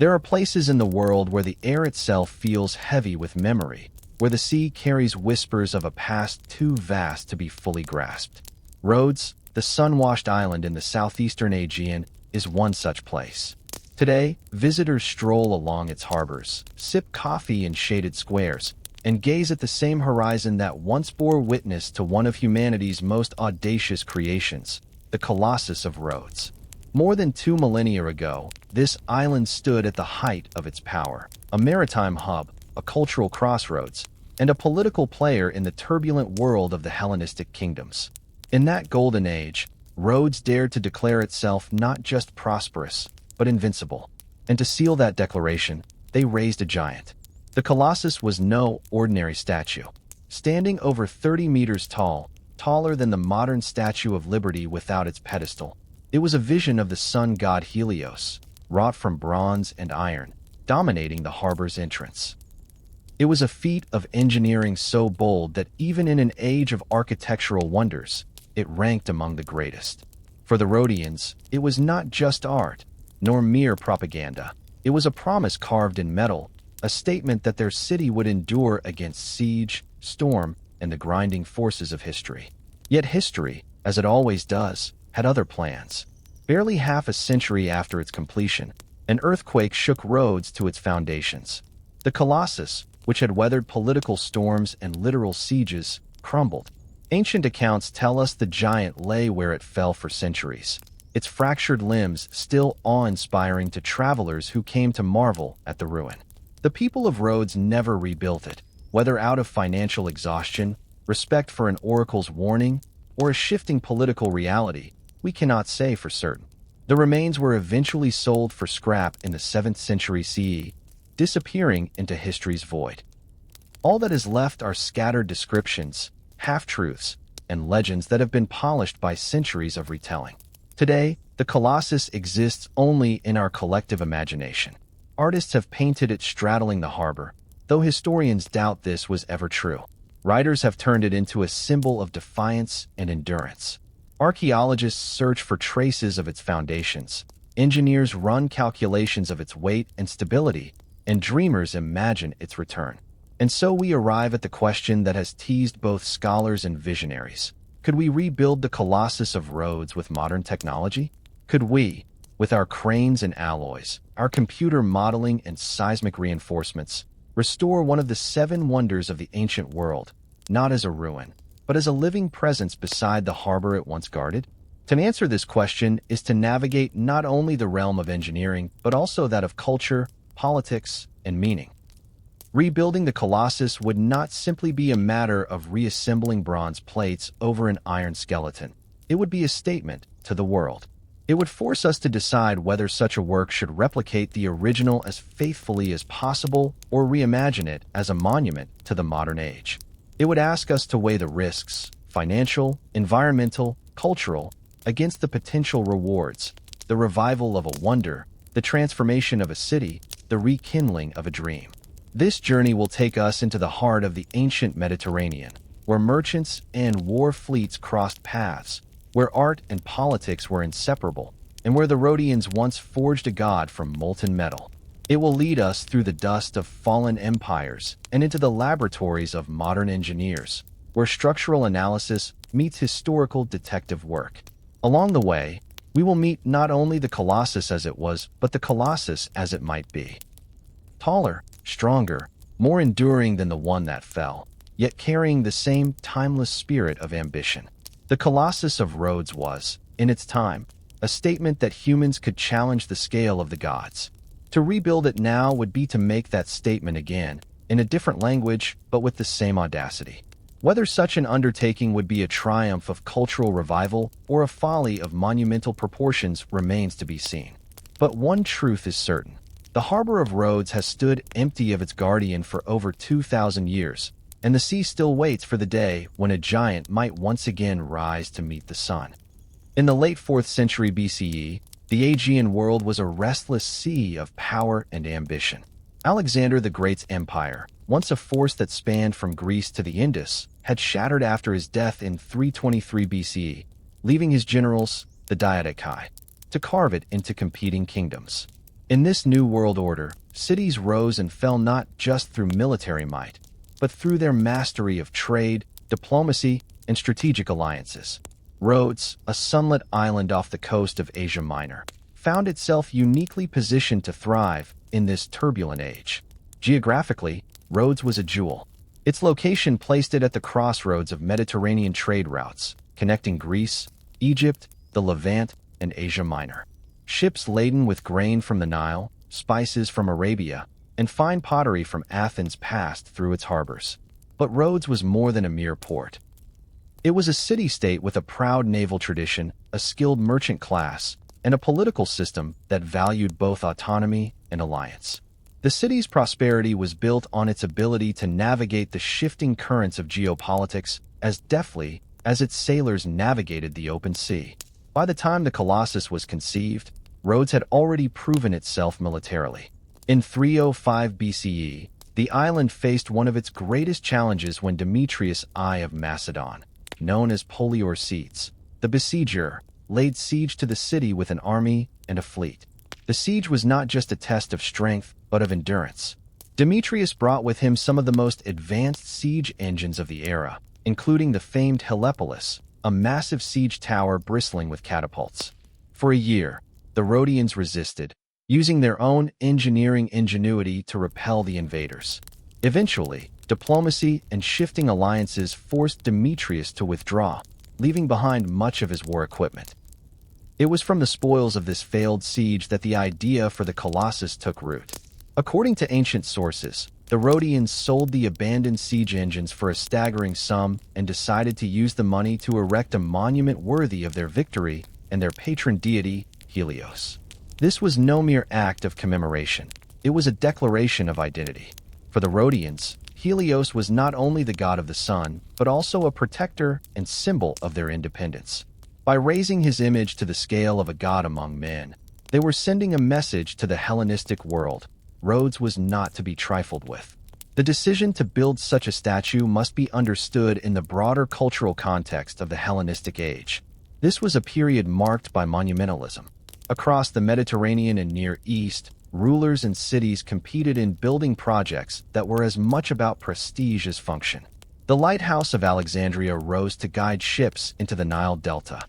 There are places in the world where the air itself feels heavy with memory, where the sea carries whispers of a past too vast to be fully grasped. Rhodes, the sun-washed island in the southeastern Aegean, is one such place. Today, visitors stroll along its harbors, sip coffee in shaded squares, and gaze at the same horizon that once bore witness to one of humanity's most audacious creations, the Colossus of Rhodes. More than 2 millennia ago, this island stood at the height of its power, a maritime hub, a cultural crossroads, and a political player in the turbulent world of the Hellenistic kingdoms. In that golden age, Rhodes dared to declare itself not just prosperous, but invincible. And to seal that declaration, they raised a giant. The Colossus was no ordinary statue. Standing over 30 meters tall, taller than the modern Statue of Liberty without its pedestal, it was a vision of the sun god Helios, wrought from bronze and iron, dominating the harbor's entrance. It was a feat of engineering so bold that even in an age of architectural wonders, it ranked among the greatest. For the Rhodians, it was not just art, nor mere propaganda. It was a promise carved in metal, a statement that their city would endure against siege, storm, and the grinding forces of history. Yet history, as it always does, had other plans. Barely half a century after its completion, an earthquake shook Rhodes to its foundations. The Colossus, which had weathered political storms and literal sieges, crumbled. Ancient accounts tell us the giant lay where it fell for centuries, its fractured limbs still awe-inspiring to travelers who came to marvel at the ruin. The people of Rhodes never rebuilt it, whether out of financial exhaustion, respect for an oracle's warning, or a shifting political reality, we cannot say for certain. The remains were eventually sold for scrap in the 7th century CE, disappearing into history's void. All that is left are scattered descriptions, half-truths, and legends that have been polished by centuries of retelling. Today, the Colossus exists only in our collective imagination. Artists have painted it straddling the harbor, though historians doubt this was ever true. Writers have turned it into a symbol of defiance and endurance. Archaeologists search for traces of its foundations. Engineers run calculations of its weight and stability, and dreamers imagine its return. And so we arrive at the question that has teased both scholars and visionaries. Could we rebuild the Colossus of Rhodes with modern technology? Could we, with our cranes and alloys, our computer modeling and seismic reinforcements, restore one of the 7 wonders of the ancient world, not as a ruin, but as a living presence beside the harbor it once guarded? To answer this question is to navigate not only the realm of engineering, but also that of culture, politics, and meaning. Rebuilding the Colossus would not simply be a matter of reassembling bronze plates over an iron skeleton. It would be a statement to the world. It would force us to decide whether such a work should replicate the original as faithfully as possible or reimagine it as a monument to the modern age. It would ask us to weigh the risks, financial, environmental, cultural, against the potential rewards, the revival of a wonder, the transformation of a city, the rekindling of a dream. This journey will take us into the heart of the ancient Mediterranean, where merchants and war fleets crossed paths, where art and politics were inseparable, and where the Rhodians once forged a god from molten metal. It will lead us through the dust of fallen empires and into the laboratories of modern engineers, where structural analysis meets historical detective work. Along the way, we will meet not only the Colossus as it was, but the Colossus as it might be. Taller, stronger, more enduring than the one that fell, yet carrying the same timeless spirit of ambition. The Colossus of Rhodes was, in its time, a statement that humans could challenge the scale of the gods. To rebuild it now would be to make that statement again, in a different language, but with the same audacity. Whether such an undertaking would be a triumph of cultural revival or a folly of monumental proportions remains to be seen. But one truth is certain. The harbor of Rhodes has stood empty of its guardian for over 2,000 years, and the sea still waits for the day when a giant might once again rise to meet the sun. In the late 4th century BCE, the Aegean world was a restless sea of power and ambition. Alexander the Great's empire, once a force that spanned from Greece to the Indus, had shattered after his death in 323 BCE, leaving his generals, the Diadochi, to carve it into competing kingdoms. In this new world order, cities rose and fell not just through military might, but through their mastery of trade, diplomacy, and strategic alliances. Rhodes, a sunlit island off the coast of Asia Minor, found itself uniquely positioned to thrive in this turbulent age. Geographically, Rhodes was a jewel. Its location placed it at the crossroads of Mediterranean trade routes, connecting Greece, Egypt, the Levant, and Asia Minor. Ships laden with grain from the Nile, spices from Arabia, and fine pottery from Athens passed through its harbors. But Rhodes was more than a mere port. It was a city-state with a proud naval tradition, a skilled merchant class, and a political system that valued both autonomy and alliance. The city's prosperity was built on its ability to navigate the shifting currents of geopolitics as deftly as its sailors navigated the open sea. By the time the Colossus was conceived, Rhodes had already proven itself militarily. In 305 BCE, the island faced one of its greatest challenges when Demetrius I of Macedon, known as Poliorcetes, the besieger, laid siege to the city with an army and a fleet. The siege was not just a test of strength, but of endurance. Demetrius brought with him some of the most advanced siege engines of the era, including the famed Helepolis, a massive siege tower bristling with catapults. For a year, the Rhodians resisted, using their own engineering ingenuity to repel the invaders. Eventually, diplomacy and shifting alliances forced Demetrius to withdraw, leaving behind much of his war equipment. It was from the spoils of this failed siege that the idea for the Colossus took root. According to ancient sources, the Rhodians sold the abandoned siege engines for a staggering sum and decided to use the money to erect a monument worthy of their victory and their patron deity, Helios. This was no mere act of commemoration. It was a declaration of identity. For the Rhodians, Helios was not only the god of the sun, but also a protector and symbol of their independence. By raising his image to the scale of a god among men, they were sending a message to the Hellenistic world. Rhodes was not to be trifled with. The decision to build such a statue must be understood in the broader cultural context of the Hellenistic age. This was a period marked by monumentalism. Across the Mediterranean and Near East, rulers and cities competed in building projects that were as much about prestige as function. The Lighthouse of Alexandria rose to guide ships into the Nile Delta.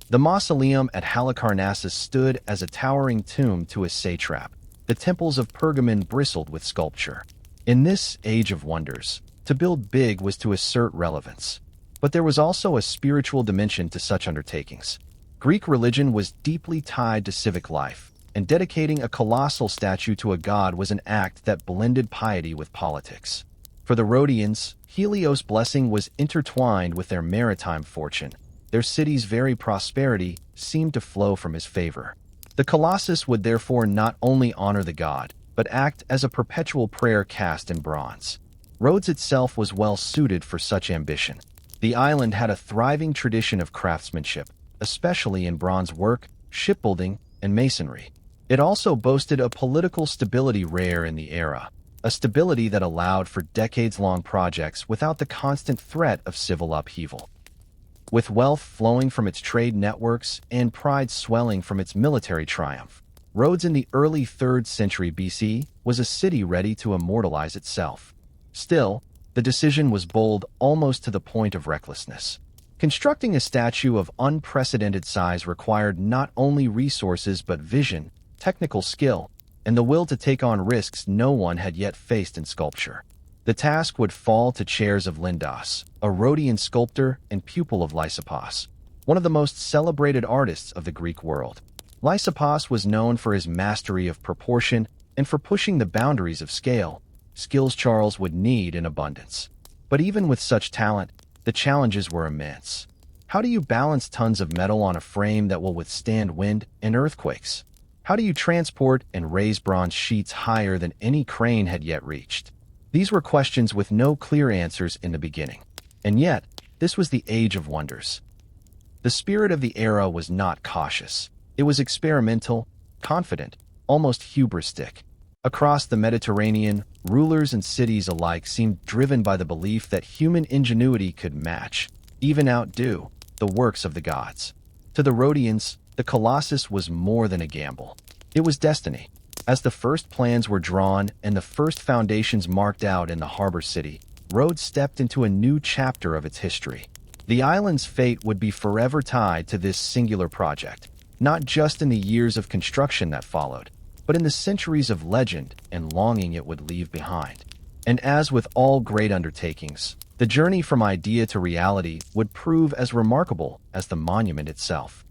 The mausoleum at Halicarnassus stood as a towering tomb to a satrap. The temples of Pergamon bristled with sculpture. In this age of wonders, to build big was to assert relevance. But there was also a spiritual dimension to such undertakings. Greek religion was deeply tied to civic life, and dedicating a colossal statue to a god was an act that blended piety with politics. For the Rhodians, Helios' blessing was intertwined with their maritime fortune. Their city's very prosperity seemed to flow from his favor. The Colossus would therefore not only honor the god, but act as a perpetual prayer cast in bronze. Rhodes itself was well suited for such ambition. The island had a thriving tradition of craftsmanship, especially in bronze work, shipbuilding, and masonry. It also boasted a political stability rare in the era, a stability that allowed for decades-long projects without the constant threat of civil upheaval. With wealth flowing from its trade networks and pride swelling from its military triumph, Rhodes in the early 3rd century BC was a city ready to immortalize itself. Still, the decision was bold almost to the point of recklessness. Constructing a statue of unprecedented size required not only resources but vision, technical skill, and the will to take on risks no one had yet faced in sculpture. The task would fall to Chares of Lindos, a Rhodian sculptor and pupil of Lysippos, one of the most celebrated artists of the Greek world. Lysippos was known for his mastery of proportion and for pushing the boundaries of scale, skills Charles would need in abundance. But even with such talent, the challenges were immense. How do you balance tons of metal on a frame that will withstand wind and earthquakes? How do you transport and raise bronze sheets higher than any crane had yet reached? These were questions with no clear answers in the beginning. And yet, this was the age of wonders. The spirit of the era was not cautious. It was experimental, confident, almost hubristic. Across the Mediterranean, rulers and cities alike seemed driven by the belief that human ingenuity could match, even outdo, the works of the gods. To the Rhodians, the Colossus was more than a gamble. It was destiny. As the first plans were drawn and the first foundations marked out in the harbor city, Rhodes stepped into a new chapter of its history. The island's fate would be forever tied to this singular project, not just in the years of construction that followed, but in the centuries of legend and longing it would leave behind. And as with all great undertakings, the journey from idea to reality would prove as remarkable as the monument itself.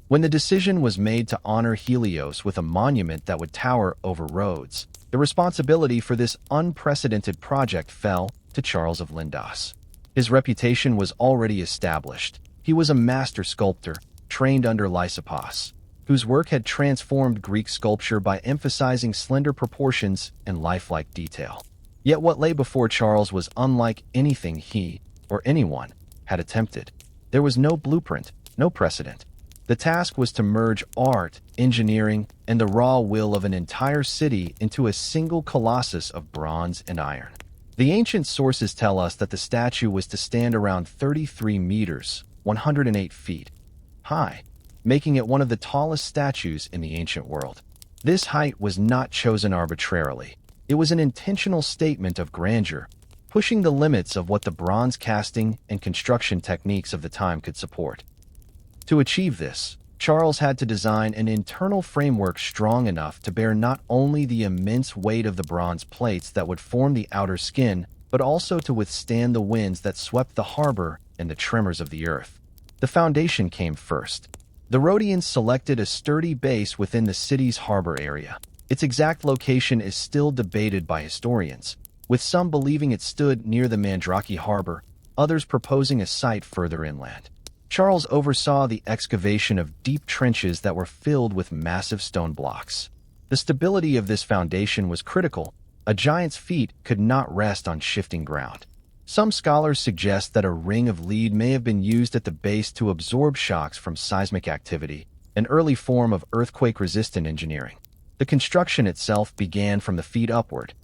When the decision was made to honor Helios with a monument that would tower over Rhodes, the responsibility for this unprecedented project fell to Charles of Lindos. His reputation was already established. He was a master sculptor, trained under Lysippos, whose work had transformed Greek sculpture by emphasizing slender proportions and lifelike detail. Yet what lay before Charles was unlike anything he, or anyone, had attempted. There was no blueprint, no precedent. The task was to merge art, engineering, and the raw will of an entire city into a single colossus of bronze and iron. The ancient sources tell us that the statue was to stand around 33 meters, 108 feet, high, making it one of the tallest statues in the ancient world. This height was not chosen arbitrarily. It was an intentional statement of grandeur, pushing the limits of what the bronze casting and construction techniques of the time could support. To achieve this, Charles had to design an internal framework strong enough to bear not only the immense weight of the bronze plates that would form the outer skin, but also to withstand the winds that swept the harbor and the tremors of the earth. The foundation came first. The Rhodians selected a sturdy base within the city's harbor area. Its exact location is still debated by historians, with some believing it stood near the Mandrake harbor, others proposing a site further inland. Charles oversaw the excavation of deep trenches that were filled with massive stone blocks. The stability of this foundation was critical. A giant's feet could not rest on shifting ground. Some scholars suggest that a ring of lead may have been used at the base to absorb shocks from seismic activity, an early form of earthquake-resistant engineering. The construction itself began from the feet upward.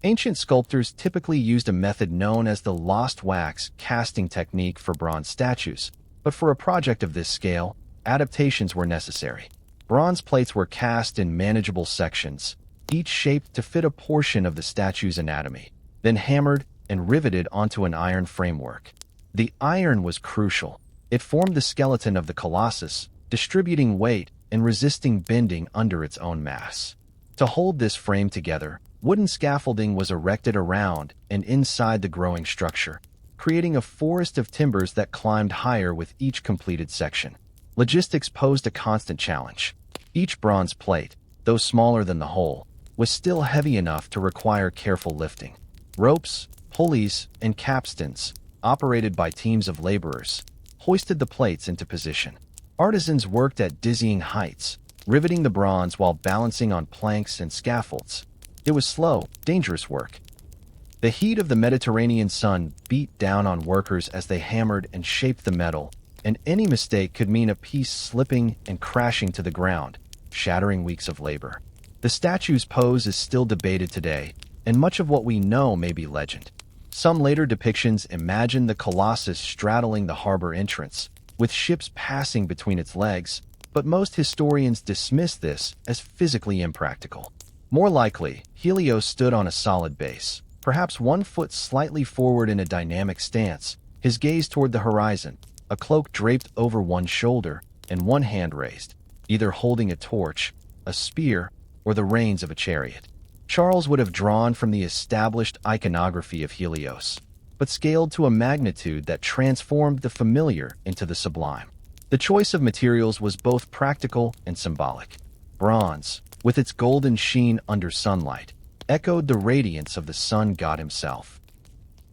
Ancient sculptors typically used a method known as the lost wax casting technique for bronze statues, but for a project of this scale, adaptations were necessary. Bronze plates were cast in manageable sections, each shaped to fit a portion of the statue's anatomy, then hammered and riveted onto an iron framework. The iron was crucial. It formed the skeleton of the colossus, distributing weight and resisting bending under its own mass. To hold this frame together, wooden scaffolding was erected around and inside the growing structure, creating a forest of timbers that climbed higher with each completed section. Logistics posed a constant challenge. Each bronze plate, though smaller than the whole, was still heavy enough to require careful lifting. Ropes, pulleys, and capstans, operated by teams of laborers, hoisted the plates into position. Artisans worked at dizzying heights, riveting the bronze while balancing on planks and scaffolds. It was slow, dangerous work. The heat of the Mediterranean sun beat down on workers as they hammered and shaped the metal, and any mistake could mean a piece slipping and crashing to the ground, shattering weeks of labor. The statue's pose is still debated today, and much of what we know may be legend. Some later depictions imagine the colossus straddling the harbor entrance, with ships passing between its legs, but most historians dismiss this as physically impractical. More likely, Helios stood on a solid base, perhaps 1 foot slightly forward in a dynamic stance, his gaze toward the horizon, a cloak draped over one shoulder, and one hand raised, either holding a torch, a spear, or the reins of a chariot. Charles would have drawn from the established iconography of Helios, but scaled to a magnitude that transformed the familiar into the sublime. The choice of materials was both practical and symbolic. Bronze, with its golden sheen under sunlight, echoed the radiance of the sun god himself.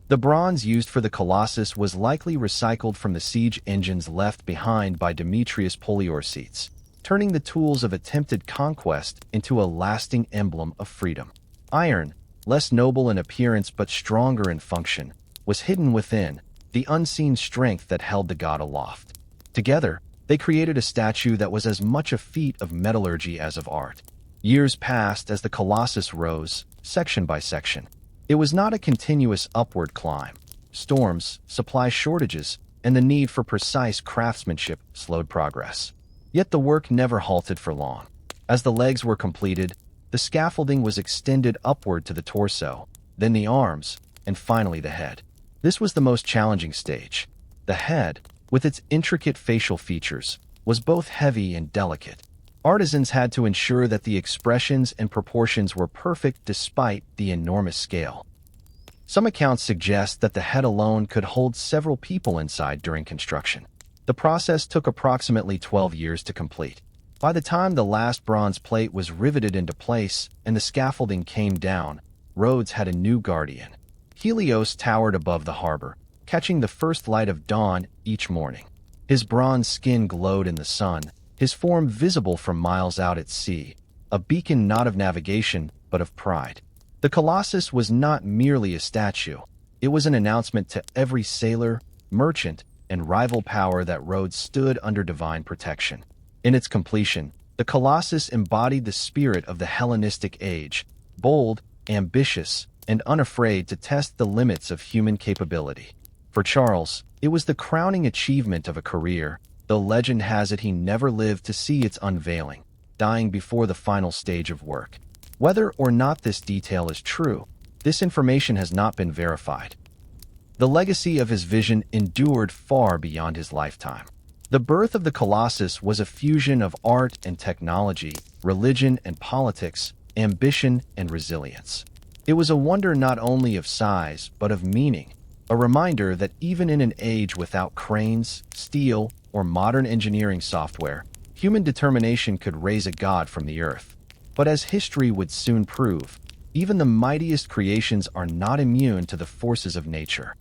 The bronze used for the colossus was likely recycled from the siege engines left behind by Demetrius Poliorcetes, turning the tools of attempted conquest into a lasting emblem of freedom. Iron, less noble in appearance but stronger in function, was hidden within, the unseen strength that held the god aloft. Together, they created a statue that was as much a feat of metallurgy as of art. Years passed as the colossus rose, section by section. It was not a continuous upward climb. Storms, supply shortages, and the need for precise craftsmanship slowed progress. Yet the work never halted for long. As the legs were completed, The scaffolding was extended upward to the torso, then the arms, and finally the head. This was the most challenging stage. The head, with its intricate facial features, was both heavy and delicate. Artisans had to ensure that the expressions and proportions were perfect despite the enormous scale. Some accounts suggest that the head alone could hold several people inside during construction. The process took approximately 12 years to complete. By the time the last bronze plate was riveted into place and the scaffolding came down, Rhodes had a new guardian. Helios towered above the harbor, catching the first light of dawn each morning. His bronze skin glowed in the sun, his form visible from miles out at sea, a beacon not of navigation, but of pride. The Colossus was not merely a statue. It was an announcement to every sailor, merchant, and rival power that Rhodes stood under divine protection. In its completion, the Colossus embodied the spirit of the Hellenistic age, bold, ambitious, and unafraid to test the limits of human capability. For Charles, it was the crowning achievement of a career, though legend has it he never lived to see its unveiling, dying before the final stage of work. Whether or not this detail is true, this information has not been verified. The legacy of his vision endured far beyond his lifetime. The birth of the Colossus was a fusion of art and technology, religion and politics, ambition and resilience. It was a wonder not only of size, but of meaning, a reminder that even in an age without cranes, steel, or modern engineering software, human determination could raise a god from the earth. But as history would soon prove, even the mightiest creations are not immune to the forces of nature.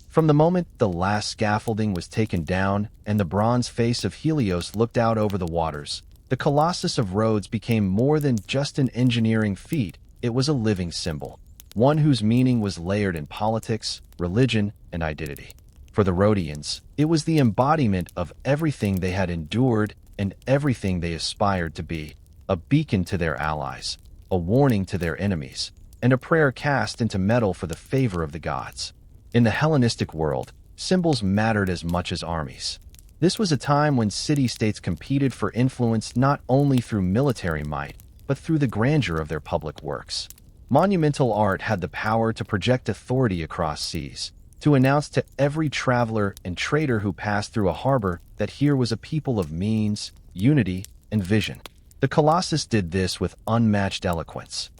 From the moment the last scaffolding was taken down and the bronze face of Helios looked out over the waters, the Colossus of Rhodes became more than just an engineering feat. It was a living symbol, one whose meaning was layered in politics, religion, and identity. For the Rhodians, it was the embodiment of everything they had endured and everything they aspired to be, a beacon to their allies, a warning to their enemies, and a prayer cast into metal for the favor of the gods. In the Hellenistic world, symbols mattered as much as armies. This was a time when city-states competed for influence not only through military might, but through the grandeur of their public works. Monumental art had the power to project authority across seas, to announce to every traveler and trader who passed through a harbor that here was a people of means, unity, and vision. The Colossus did this with unmatched eloquence.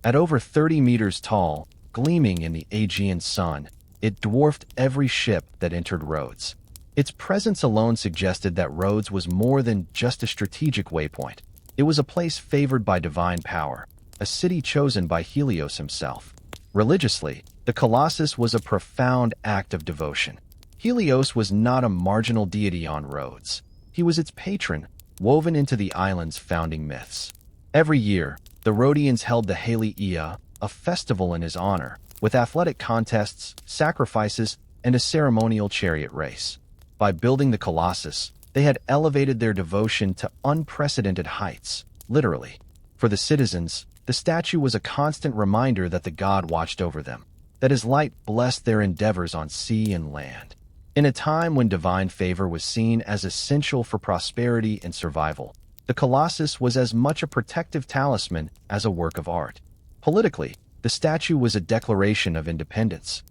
At over 30 meters tall, gleaming in the Aegean sun, it dwarfed every ship that entered Rhodes. Its presence alone suggested that Rhodes was more than just a strategic waypoint. It was a place favored by divine power, a city chosen by Helios himself. Religiously, the Colossus was a profound act of devotion. Helios was not a marginal deity on Rhodes. He was its patron, woven into the island's founding myths. Every year, the Rhodians held the Halia, a festival in his honor, with athletic contests, sacrifices, and a ceremonial chariot race. By building the Colossus, they had elevated their devotion to unprecedented heights, literally. For the citizens, the statue was a constant reminder that the god watched over them, that his light blessed their endeavors on sea and land. In a time when divine favor was seen as essential for prosperity and survival, the Colossus was as much a protective talisman as a work of art. Politically, the statue was a declaration of independence.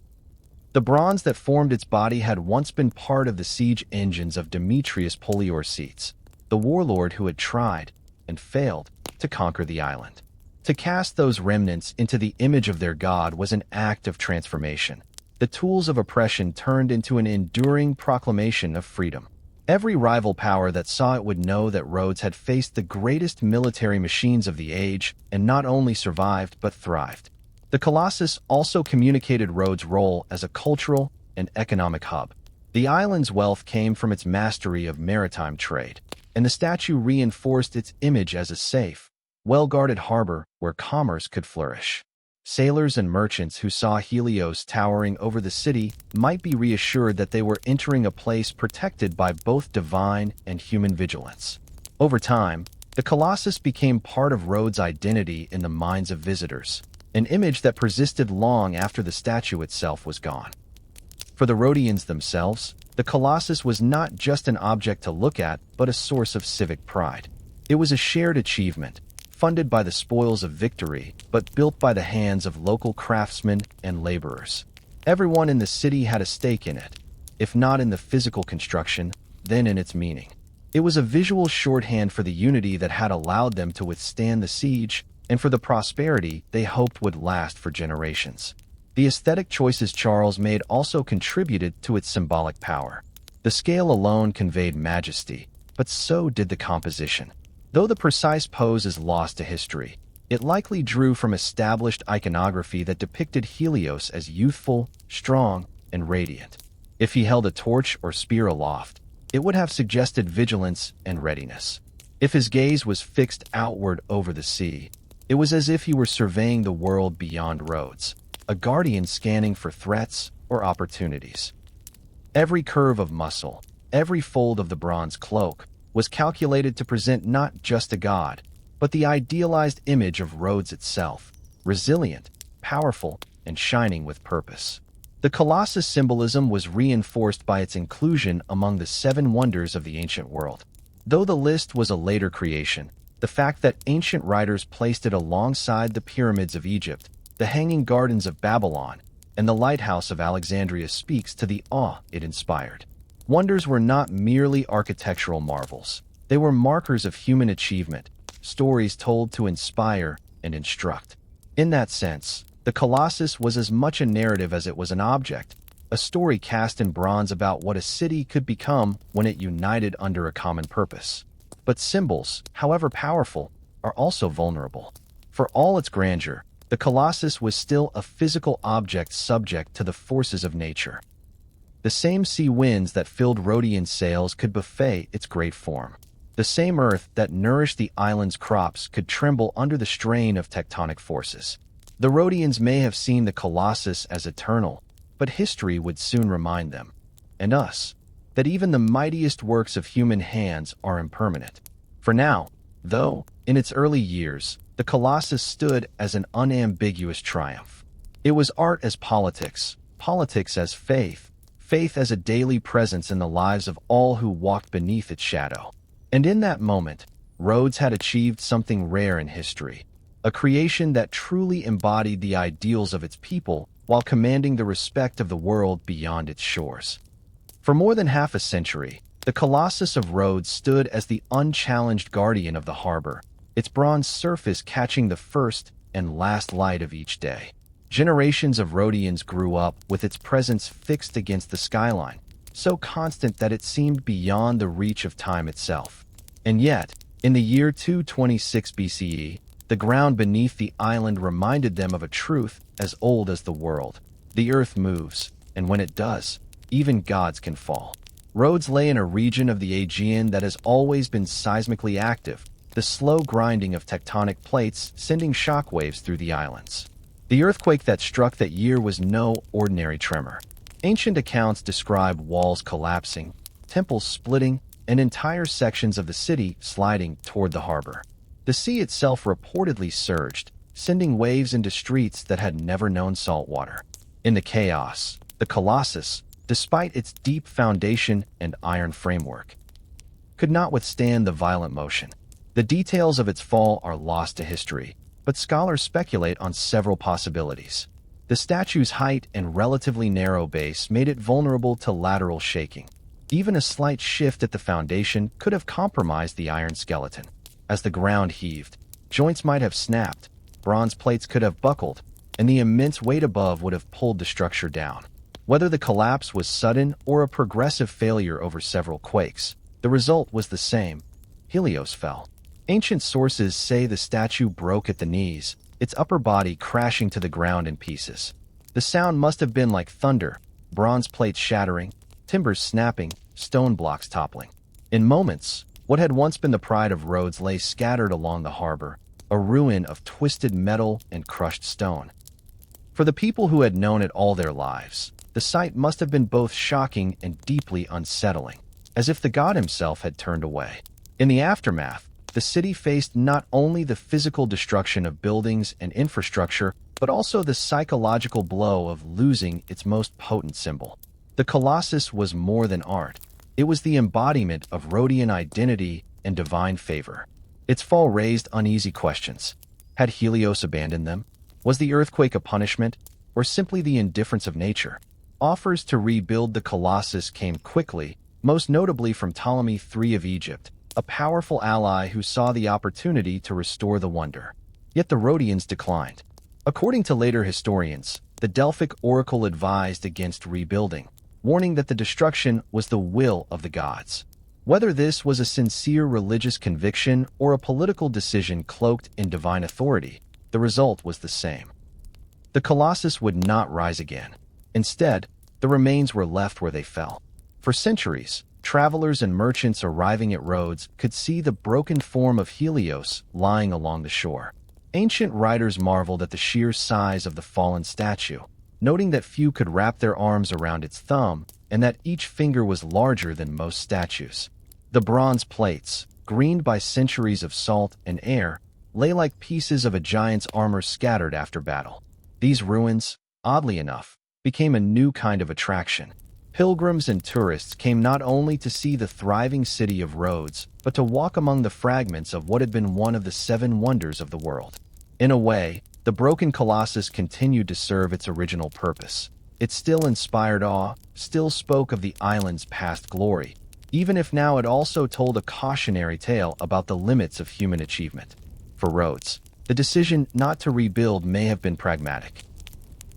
The bronze that formed its body had once been part of the siege engines of Demetrius Poliorcetes, the warlord who had tried, and failed, to conquer the island. To cast those remnants into the image of their god was an act of transformation. The tools of oppression turned into an enduring proclamation of freedom. Every rival power that saw it would know that Rhodes had faced the greatest military machines of the age and not only survived but thrived. The Colossus also communicated Rhodes' role as a cultural and economic hub. The island's wealth came from its mastery of maritime trade, and the statue reinforced its image as a safe, well-guarded harbor where commerce could flourish. Sailors and merchants who saw Helios towering over the city might be reassured that they were entering a place protected by both divine and human vigilance. Over time, the Colossus became part of Rhodes' identity in the minds of visitors, an image that persisted long after the statue itself was gone. For the Rhodians themselves, the Colossus was not just an object to look at, but a source of civic pride. It was a shared achievement, funded by the spoils of victory, but built by the hands of local craftsmen and laborers. Everyone in the city had a stake in it, if not in the physical construction, then in its meaning. It was a visual shorthand for the unity that had allowed them to withstand the siege and for the prosperity they hoped would last for generations. The aesthetic choices Charles made also contributed to its symbolic power. The scale alone conveyed majesty, but so did the composition. Though the precise pose is lost to history, it likely drew from established iconography that depicted Helios as youthful, strong, and radiant. If he held a torch or spear aloft, it would have suggested vigilance and readiness. If his gaze was fixed outward over the sea, it was as if he were surveying the world beyond Rhodes, a guardian scanning for threats or opportunities. Every curve of muscle, every fold of the bronze cloak, was calculated to present not just a god, but the idealized image of Rhodes itself, resilient, powerful, and shining with purpose. The Colossus symbolism was reinforced by its inclusion among the 7 wonders of the ancient world. Though the list was a later creation, the fact that ancient writers placed it alongside the pyramids of Egypt, the Hanging Gardens of Babylon, and the Lighthouse of Alexandria speaks to the awe it inspired. Wonders were not merely architectural marvels. They were markers of human achievement, stories told to inspire and instruct. In that sense, the Colossus was as much a narrative as it was an object, a story cast in bronze about what a city could become when it united under a common purpose. But symbols, however powerful, are also vulnerable. For all its grandeur, the Colossus was still a physical object subject to the forces of nature. The same sea winds that filled Rhodian sails could buffet its great form. The same earth that nourished the island's crops could tremble under the strain of tectonic forces. The Rhodians may have seen the Colossus as eternal, but history would soon remind them, and us, that even the mightiest works of human hands are impermanent. For now, though, in its early years, the Colossus stood as an unambiguous triumph. It was art as politics, politics as faith, faith as a daily presence in the lives of all who walked beneath its shadow. And in that moment, Rhodes had achieved something rare in history, a creation that truly embodied the ideals of its people while commanding the respect of the world beyond its shores. For more than half a century, the Colossus of Rhodes stood as the unchallenged guardian of the harbor, its bronze surface catching the first and last light of each day. Generations of Rhodians grew up with its presence fixed against the skyline, so constant that it seemed beyond the reach of time itself. And yet, in the year 226 BCE, the ground beneath the island reminded them of a truth as old as the world. The earth moves, and when it does, even gods can fall. Rhodes lay in a region of the Aegean that has always been seismically active, the slow grinding of tectonic plates sending shockwaves through the islands. The earthquake that struck that year was no ordinary tremor. Ancient accounts describe walls collapsing, temples splitting, and entire sections of the city sliding toward the harbor. The sea itself reportedly surged, sending waves into streets that had never known salt water. In the chaos, the Colossus, despite its deep foundation and iron framework, could not withstand the violent motion. The details of its fall are lost to history, but scholars speculate on several possibilities. The statue's height and relatively narrow base made it vulnerable to lateral shaking. Even a slight shift at the foundation could have compromised the iron skeleton. As the ground heaved, joints might have snapped, bronze plates could have buckled, and the immense weight above would have pulled the structure down. Whether the collapse was sudden or a progressive failure over several quakes, the result was the same. Helios fell. Ancient sources say the statue broke at the knees, its upper body crashing to the ground in pieces. The sound must have been like thunder, bronze plates shattering, timbers snapping, stone blocks toppling. In moments, what had once been the pride of Rhodes lay scattered along the harbor, a ruin of twisted metal and crushed stone. For the people who had known it all their lives, the sight must have been both shocking and deeply unsettling, as if the god himself had turned away. In the aftermath, the city faced not only the physical destruction of buildings and infrastructure, but also the psychological blow of losing its most potent symbol. The Colossus was more than art. It was the embodiment of Rhodian identity and divine favor. Its fall raised uneasy questions. Had Helios abandoned them? Was the earthquake a punishment, or simply the indifference of nature? Offers to rebuild the Colossus came quickly, most notably from Ptolemy III of Egypt, a powerful ally who saw the opportunity to restore the wonder. Yet the Rhodians declined. According to later historians, the Delphic oracle advised against rebuilding, warning that the destruction was the will of the gods. Whether this was a sincere religious conviction or a political decision cloaked in divine authority, the result was the same. The Colossus would not rise again. Instead, the remains were left where they fell. For centuries, travelers and merchants arriving at Rhodes could see the broken form of Helios lying along the shore. Ancient writers marveled at the sheer size of the fallen statue, noting that few could wrap their arms around its thumb and that each finger was larger than most statues. The bronze plates, greened by centuries of salt and air, lay like pieces of a giant's armor scattered after battle. These ruins, oddly enough, became a new kind of attraction. Pilgrims and tourists came not only to see the thriving city of Rhodes, but to walk among the fragments of what had been one of the seven wonders of the world. In a way, the broken Colossus continued to serve its original purpose. It still inspired awe, still spoke of the island's past glory, even if now it also told a cautionary tale about the limits of human achievement. For Rhodes, the decision not to rebuild may have been pragmatic.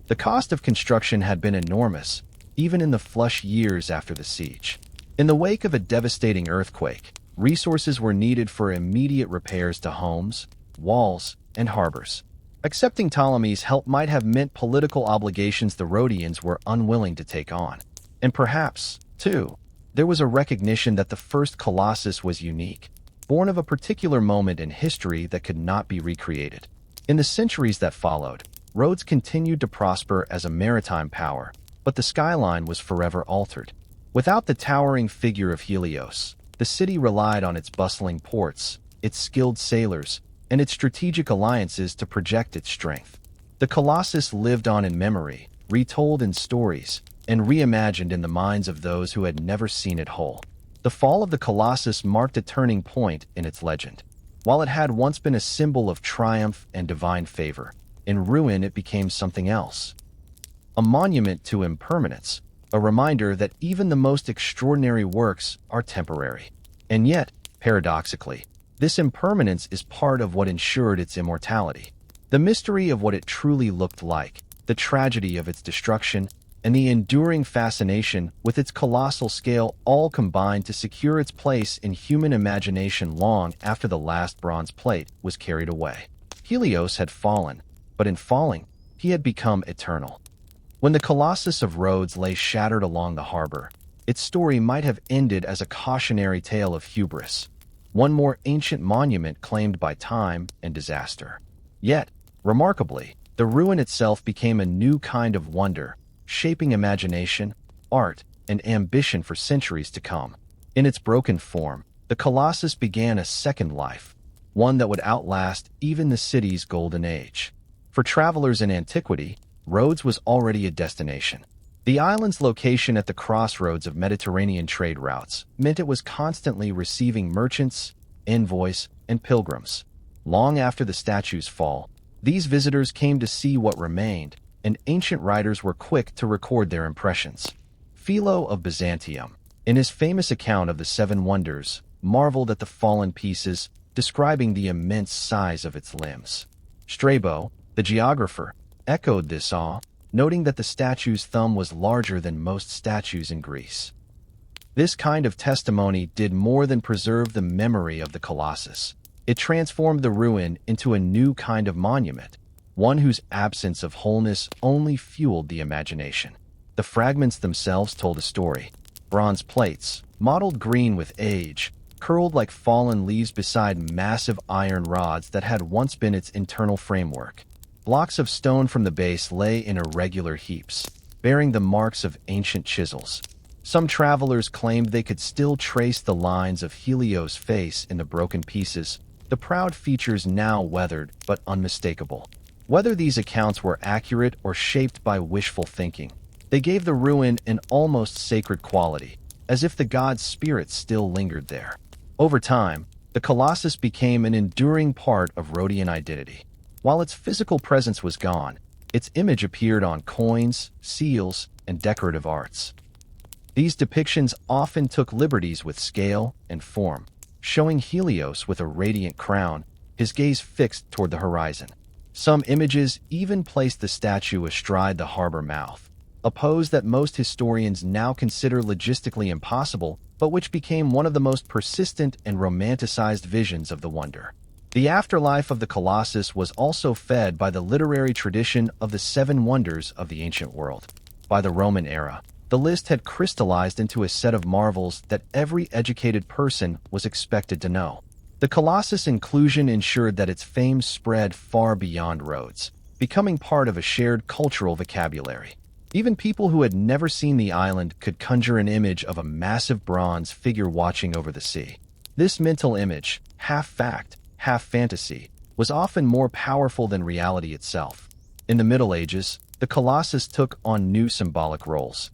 The cost of construction had been enormous, even in the flush years after the siege. In the wake of a devastating earthquake, resources were needed for immediate repairs to homes, walls, and harbors. Accepting Ptolemy's help might have meant political obligations the Rhodians were unwilling to take on. And perhaps, too, there was a recognition that the first Colossus was unique, born of a particular moment in history that could not be recreated. In the centuries that followed, Rhodes continued to prosper as a maritime power, but the skyline was forever altered. Without the towering figure of Helios, the city relied on its bustling ports, its skilled sailors, and its strategic alliances to project its strength. The Colossus lived on in memory, retold in stories, and reimagined in the minds of those who had never seen it whole. The fall of the Colossus marked a turning point in its legend. While it had once been a symbol of triumph and divine favor, in ruin it became something else. A monument to impermanence, a reminder that even the most extraordinary works are temporary. And yet, paradoxically, this impermanence is part of what ensured its immortality. The mystery of what it truly looked like, the tragedy of its destruction, and the enduring fascination with its colossal scale all combined to secure its place in human imagination long after the last bronze plate was carried away. Helios had fallen, but in falling, he had become eternal. When the Colossus of Rhodes lay shattered along the harbor, its story might have ended as a cautionary tale of hubris, one more ancient monument claimed by time and disaster. Yet, remarkably, the ruin itself became a new kind of wonder, shaping imagination, art, and ambition for centuries to come. In its broken form, the Colossus began a second life, one that would outlast even the city's golden age. For travelers in antiquity, Rhodes was already a destination. The island's location at the crossroads of Mediterranean trade routes meant it was constantly receiving merchants, envoys, and pilgrims. Long after the statue's fall, these visitors came to see what remained, and ancient writers were quick to record their impressions. Philo of Byzantium, in his famous account of the Seven Wonders, marveled at the fallen pieces, describing the immense size of its limbs. Strabo, the geographer, echoed this awe, noting that the statue's thumb was larger than most statues in Greece. This kind of testimony did more than preserve the memory of the Colossus. It transformed the ruin into a new kind of monument, one whose absence of wholeness only fueled the imagination. The fragments themselves told a story. Bronze plates, mottled green with age, curled like fallen leaves beside massive iron rods that had once been its internal framework. Blocks of stone from the base lay in irregular heaps, bearing the marks of ancient chisels. Some travelers claimed they could still trace the lines of Helios' face in the broken pieces, the proud features now weathered but unmistakable. Whether these accounts were accurate or shaped by wishful thinking, they gave the ruin an almost sacred quality, as if the god's spirit still lingered there. Over time, the Colossus became an enduring part of Rhodian identity. While its physical presence was gone, its image appeared on coins, seals, and decorative arts. These depictions often took liberties with scale and form, showing Helios with a radiant crown, his gaze fixed toward the horizon. Some images even placed the statue astride the harbor mouth, a pose that most historians now consider logistically impossible, but which became one of the most persistent and romanticized visions of the wonder. The afterlife of the Colossus was also fed by the literary tradition of the Seven Wonders of the ancient world. By the Roman era, the list had crystallized into a set of marvels that every educated person was expected to know. The Colossus' inclusion ensured that its fame spread far beyond Rhodes, becoming part of a shared cultural vocabulary. Even people who had never seen the island could conjure an image of a massive bronze figure watching over the sea. This mental image, half fact, half fantasy, was often more powerful than reality itself. In the Middle Ages, the Colossus took on new symbolic roles.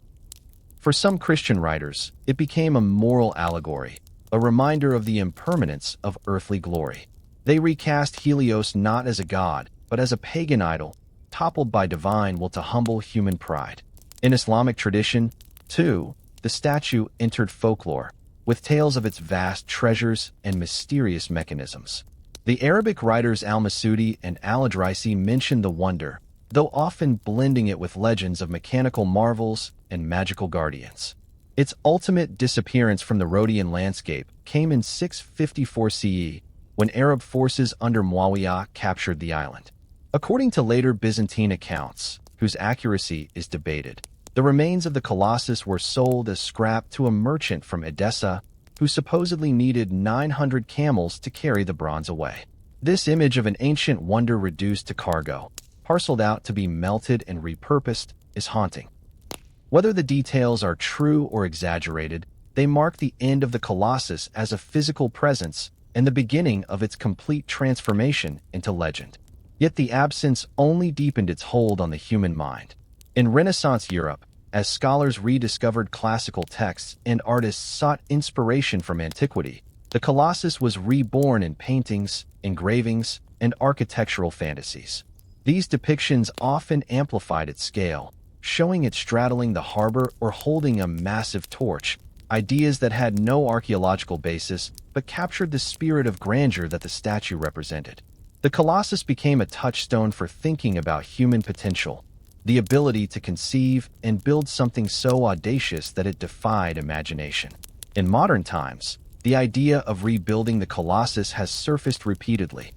For some Christian writers, it became a moral allegory, a reminder of the impermanence of earthly glory. They recast Helios not as a god, but as a pagan idol, toppled by divine will to humble human pride. In Islamic tradition, too, the statue entered folklore, with tales of its vast treasures and mysterious mechanisms. The Arabic writers al-Masudi and al-Idrisi mention the wonder, though often blending it with legends of mechanical marvels and magical guardians. Its ultimate disappearance from the Rhodian landscape came in 654 CE, when Arab forces under Muawiyah captured the island. According to later Byzantine accounts, whose accuracy is debated, the remains of the Colossus were sold as scrap to a merchant from Edessa, who supposedly needed 900 camels to carry the bronze away. This image of an ancient wonder reduced to cargo, parceled out to be melted and repurposed, is haunting. Whether the details are true or exaggerated, they mark the end of the Colossus as a physical presence and the beginning of its complete transformation into legend. Yet the absence only deepened its hold on the human mind. In Renaissance Europe, as scholars rediscovered classical texts and artists sought inspiration from antiquity, the Colossus was reborn in paintings, engravings, and architectural fantasies. These depictions often amplified its scale, showing it straddling the harbor or holding a massive torch, ideas that had no archaeological basis but captured the spirit of grandeur that the statue represented. The Colossus became a touchstone for thinking about human potential, the ability to conceive and build something so audacious that it defied imagination. In modern times, the idea of rebuilding the Colossus has surfaced repeatedly.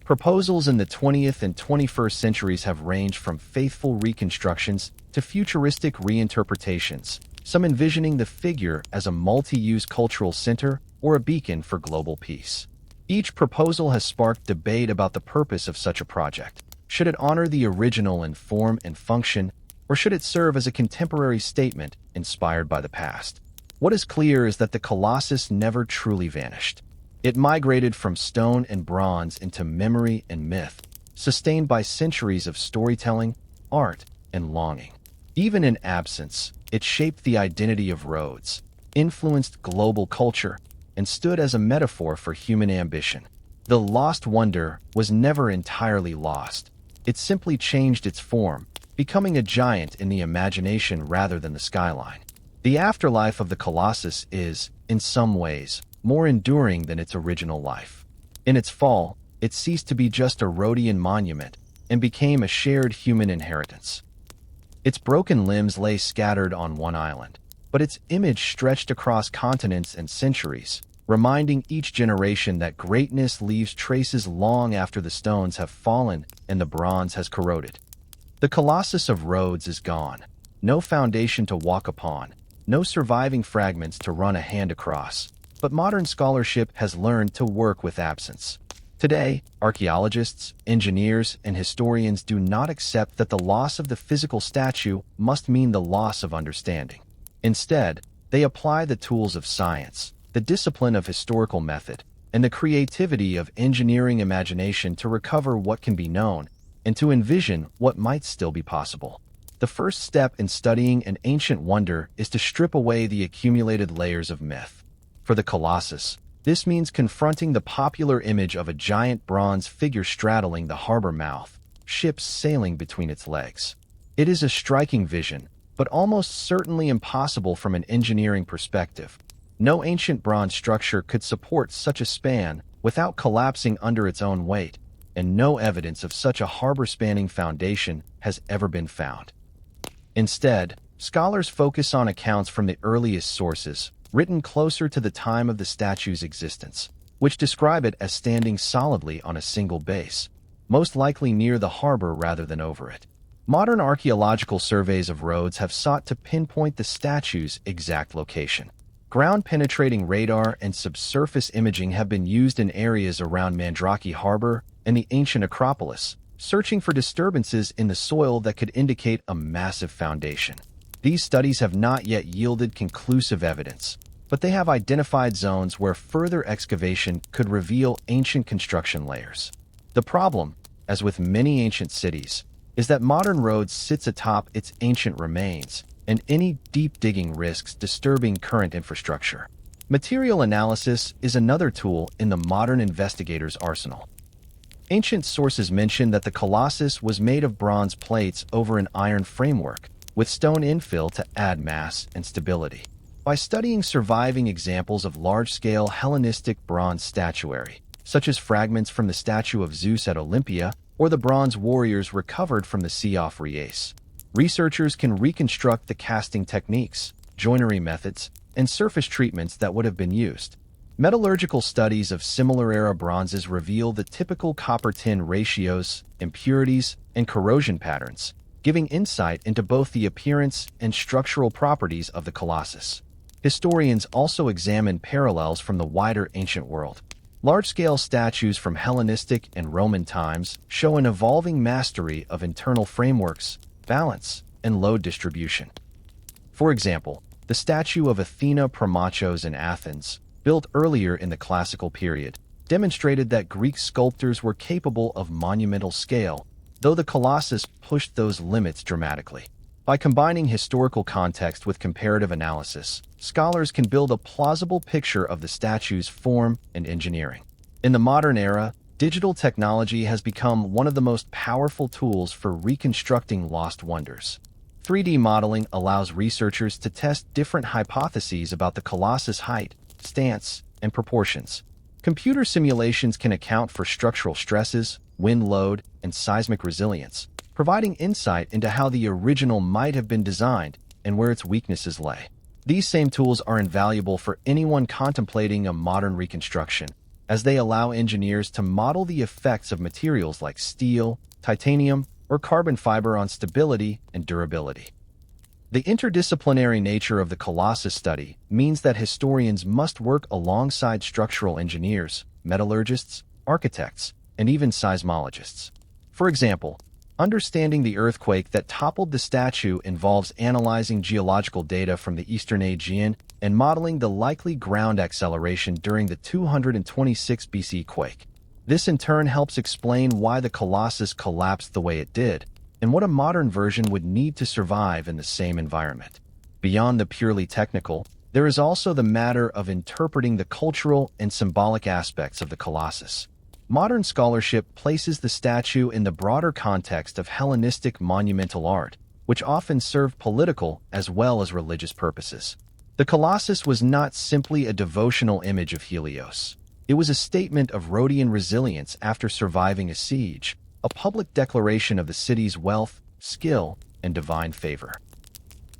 Proposals in the 20th and 21st centuries have ranged from faithful reconstructions to futuristic reinterpretations, some envisioning the figure as a multi-use cultural center or a beacon for global peace. Each proposal has sparked debate about the purpose of such a project. Should it honor the original in form and function, or should it serve as a contemporary statement inspired by the past? What is clear is that the Colossus never truly vanished. It migrated from stone and bronze into memory and myth, sustained by centuries of storytelling, art, and longing. Even in absence, it shaped the identity of Rhodes, influenced global culture, and stood as a metaphor for human ambition. The lost wonder was never entirely lost. It simply changed its form, becoming a giant in the imagination rather than the skyline. The afterlife of the Colossus is, in some ways, more enduring than its original life. In its fall, it ceased to be just a Rhodian monument and became a shared human inheritance. Its broken limbs lay scattered on one island, but its image stretched across continents and centuries, reminding each generation that greatness leaves traces long after the stones have fallen and the bronze has corroded. The Colossus of Rhodes is gone, no foundation to walk upon, no surviving fragments to run a hand across. But modern scholarship has learned to work with absence. Today, archaeologists, engineers, and historians do not accept that the loss of the physical statue must mean the loss of understanding. Instead, they apply the tools of science, the discipline of historical method, and the creativity of engineering imagination to recover what can be known and to envision what might still be possible. The first step in studying an ancient wonder is to strip away the accumulated layers of myth. For the Colossus, This means confronting the popular image of a giant bronze figure straddling the harbor mouth, ships sailing between its legs. It is a striking vision, but almost certainly impossible from an engineering perspective. No ancient bronze structure could support such a span without collapsing under its own weight, and no evidence of such a harbor-spanning foundation has ever been found. Instead, scholars focus on accounts from the earliest sources, written closer to the time of the statue's existence, which describe it as standing solidly on a single base, most likely near the harbor rather than over it. Modern archaeological surveys of Rhodes have sought to pinpoint the statue's exact location. Ground-penetrating radar and subsurface imaging have been used in areas around Mandrake Harbor and the ancient Acropolis, searching for disturbances in the soil that could indicate a massive foundation. These studies have not yet yielded conclusive evidence, but they have identified zones where further excavation could reveal ancient construction layers. The problem, as with many ancient cities, is that modern Rhodes sits atop its ancient remains, and any deep digging risks disturbing current infrastructure. Material analysis is another tool in the modern investigator's arsenal. Ancient sources mention that the Colossus was made of bronze plates over an iron framework, with stone infill to add mass and stability. By studying surviving examples of large-scale Hellenistic bronze statuary, such as fragments from the statue of Zeus at Olympia or the bronze warriors recovered from the Sea of Rheas, researchers can reconstruct the casting techniques, joinery methods, and surface treatments that would have been used. Metallurgical studies of similar-era bronzes reveal the typical copper-tin ratios, impurities, and corrosion patterns, giving insight into both the appearance and structural properties of the Colossus. Historians also examine parallels from the wider ancient world. Large-scale statues from Hellenistic and Roman times show an evolving mastery of internal frameworks, balance, and load distribution. For example, the statue of Athena Promachos in Athens, built earlier in the classical period, demonstrated that Greek sculptors were capable of monumental scale, though the Colossus pushed those limits dramatically. By combining historical context with comparative analysis, scholars can build a plausible picture of the statue's form and engineering. In the modern era, digital technology has become one of the most powerful tools for reconstructing lost wonders. 3D modeling allows researchers to test different hypotheses about the Colossus' height, stance, and proportions. Computer simulations can account for structural stresses, wind load, and seismic resilience, providing insight into how the original might have been designed and where its weaknesses lay. These same tools are invaluable for anyone contemplating a modern reconstruction, as they allow engineers to model the effects of materials like steel, titanium, or carbon fiber on stability and durability. The interdisciplinary nature of the Colossus study means that historians must work alongside structural engineers, metallurgists, architects, and even seismologists. For example, understanding the earthquake that toppled the statue involves analyzing geological data from the Eastern Aegean and modeling the likely ground acceleration during the 226 BC quake. This in turn helps explain why the Colossus collapsed the way it did, and what a modern version would need to survive in the same environment. Beyond the purely technical, there is also the matter of interpreting the cultural and symbolic aspects of the Colossus. Modern scholarship places the statue in the broader context of Hellenistic monumental art, which often served political as well as religious purposes. The Colossus was not simply a devotional image of Helios. It was a statement of Rhodian resilience after surviving a siege, a public declaration of the city's wealth, skill, and divine favor.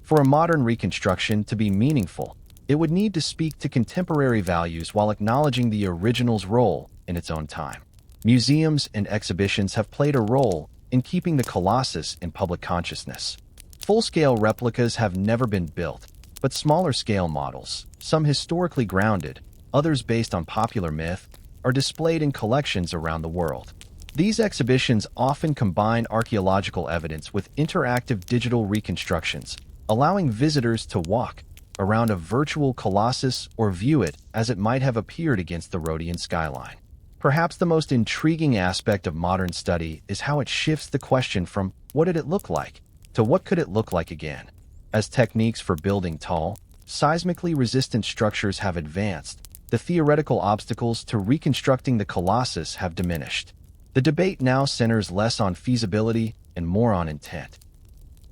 For a modern reconstruction to be meaningful, it would need to speak to contemporary values while acknowledging the original's role in its own time. Museums and exhibitions have played a role in keeping the Colossus in public consciousness. Full-scale replicas have never been built, but smaller-scale models, some historically grounded, others based on popular myth, are displayed in collections around the world. These exhibitions often combine archaeological evidence with interactive digital reconstructions, allowing visitors to walk around a virtual Colossus or view it as it might have appeared against the Rhodian skyline. Perhaps the most intriguing aspect of modern study is how it shifts the question from what did it look like to what could it look like again. As techniques for building tall, seismically resistant structures have advanced, the theoretical obstacles to reconstructing the Colossus have diminished. The debate now centers less on feasibility and more on intent.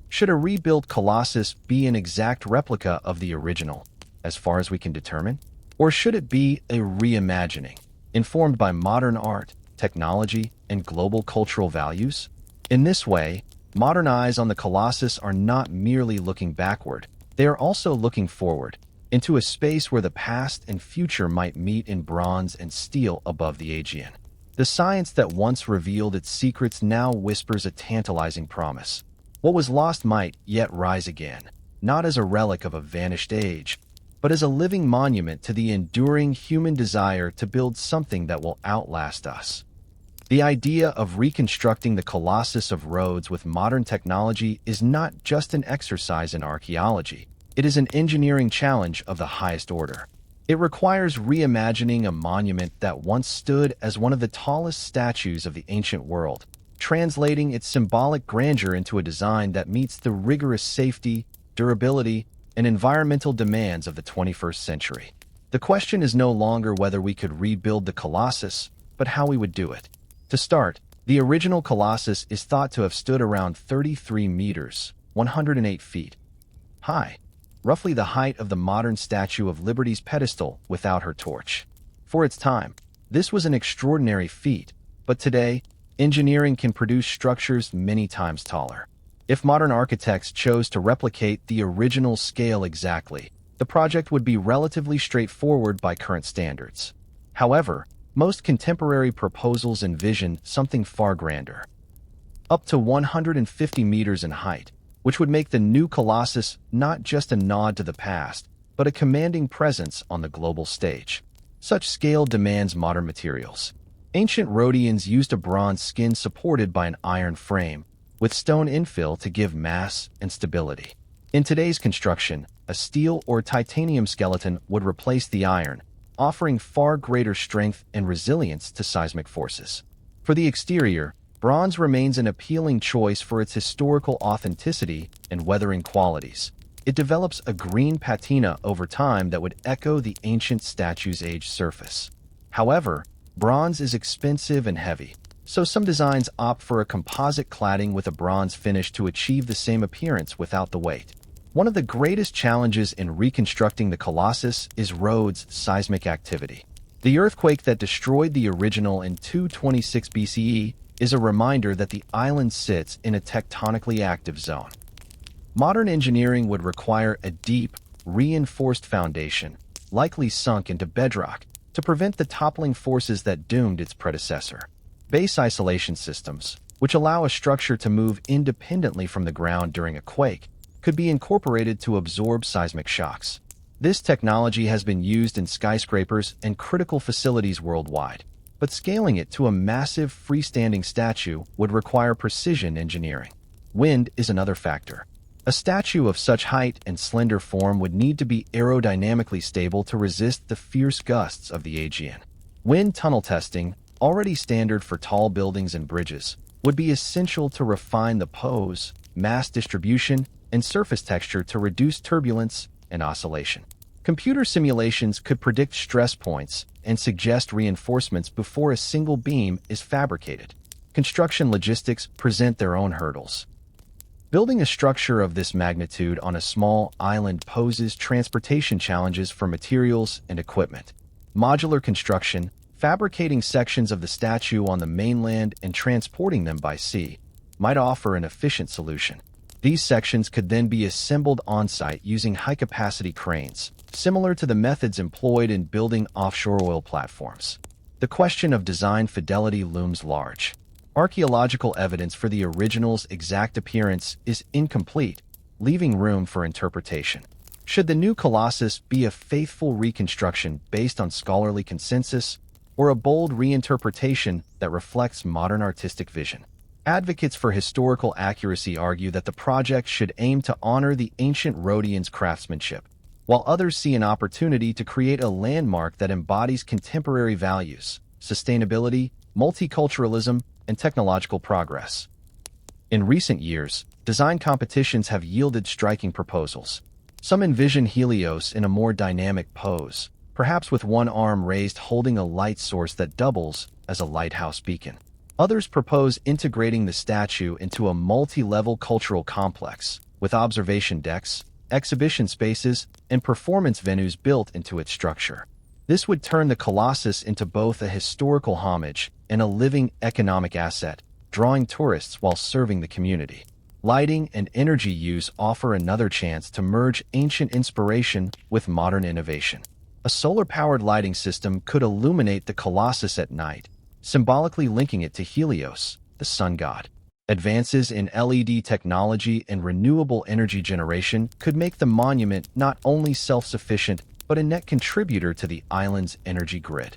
Should a rebuilt Colossus be an exact replica of the original, as far as we can determine? Or should it be a reimagining, informed by modern art, technology, and global cultural values? In this way, modern eyes on the Colossus are not merely looking backward, they are also looking forward, into a space where the past and future might meet in bronze and steel above the Aegean. The science that once revealed its secrets now whispers a tantalizing promise. What was lost might yet rise again, not as a relic of a vanished age, but as a living monument to the enduring human desire to build something that will outlast us. The idea of reconstructing the Colossus of Rhodes with modern technology is not just an exercise in archaeology. It is an engineering challenge of the highest order. It requires reimagining a monument that once stood as one of the tallest statues of the ancient world, translating its symbolic grandeur into a design that meets the rigorous safety, durability, and environmental demands of the 21st century. The question is no longer whether we could rebuild the Colossus, but how we would do it. To start, the original Colossus is thought to have stood around 33 meters, 108 feet, high, roughly the height of the modern Statue of Liberty's pedestal without her torch. For its time, this was an extraordinary feat, but today, engineering can produce structures many times taller. If modern architects chose to replicate the original scale exactly, the project would be relatively straightforward by current standards. However, most contemporary proposals envision something far grander. Up to 150 meters in height, which would make the new Colossus not just a nod to the past, but a commanding presence on the global stage. Such scale demands modern materials. Ancient Rhodians used a bronze skin supported by an iron frame, with stone infill to give mass and stability. In today's construction, a steel or titanium skeleton would replace the iron, offering far greater strength and resilience to seismic forces. For the exterior, bronze remains an appealing choice for its historical authenticity and weathering qualities. It develops a green patina over time that would echo the ancient statue's aged surface. However, bronze is expensive and heavy, so some designs opt for a composite cladding with a bronze finish to achieve the same appearance without the weight. One of the greatest challenges in reconstructing the Colossus is Rhodes' seismic activity. The earthquake that destroyed the original in 226 BCE is a reminder that the island sits in a tectonically active zone. Modern engineering would require a deep, reinforced foundation, likely sunk into bedrock, to prevent the toppling forces that doomed its predecessor. Base isolation systems, which allow a structure to move independently from the ground during a quake, could be incorporated to absorb seismic shocks. This technology has been used in skyscrapers and critical facilities worldwide, but scaling it to a massive freestanding statue would require precision engineering. Wind is another factor. A statue of such height and slender form would need to be aerodynamically stable to resist the fierce gusts of the Aegean. Wind tunnel testing, already standard for tall buildings and bridges, would be essential to refine the pose, mass distribution, and surface texture to reduce turbulence and oscillation. Computer simulations could predict stress points and suggest reinforcements before a single beam is fabricated. Construction logistics present their own hurdles. Building a structure of this magnitude on a small island poses transportation challenges for materials and equipment. Modular construction, fabricating sections of the statue on the mainland and transporting them by sea, might offer an efficient solution. These sections could then be assembled on-site using high-capacity cranes, similar to the methods employed in building offshore oil platforms. The question of design fidelity looms large. Archaeological evidence for the original's exact appearance is incomplete, leaving room for interpretation. Should the new Colossus be a faithful reconstruction based on scholarly consensus, or a bold reinterpretation that reflects modern artistic vision? Advocates for historical accuracy argue that the project should aim to honor the ancient Rhodians' craftsmanship, while others see an opportunity to create a landmark that embodies contemporary values, sustainability, multiculturalism, and technological progress. In recent years, design competitions have yielded striking proposals. Some envision Helios in a more dynamic pose, perhaps with one arm raised holding a light source that doubles as a lighthouse beacon. Others propose integrating the statue into a multi-level cultural complex, with observation decks, exhibition spaces, and performance venues built into its structure. This would turn the Colossus into both a historical homage and a living economic asset, drawing tourists while serving the community. Lighting and energy use offer another chance to merge ancient inspiration with modern innovation. A solar-powered lighting system could illuminate the Colossus at night, symbolically linking it to Helios, the sun god. Advances in LED technology and renewable energy generation could make the monument not only self-sufficient but a net contributor to the island's energy grid.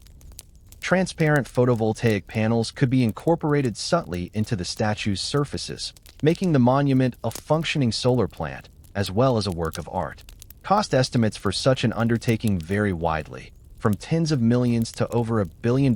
Transparent photovoltaic panels could be incorporated subtly into the statue's surfaces, making the monument a functioning solar plant as well as a work of art. Cost estimates for such an undertaking vary widely, from tens of millions to over $1 billion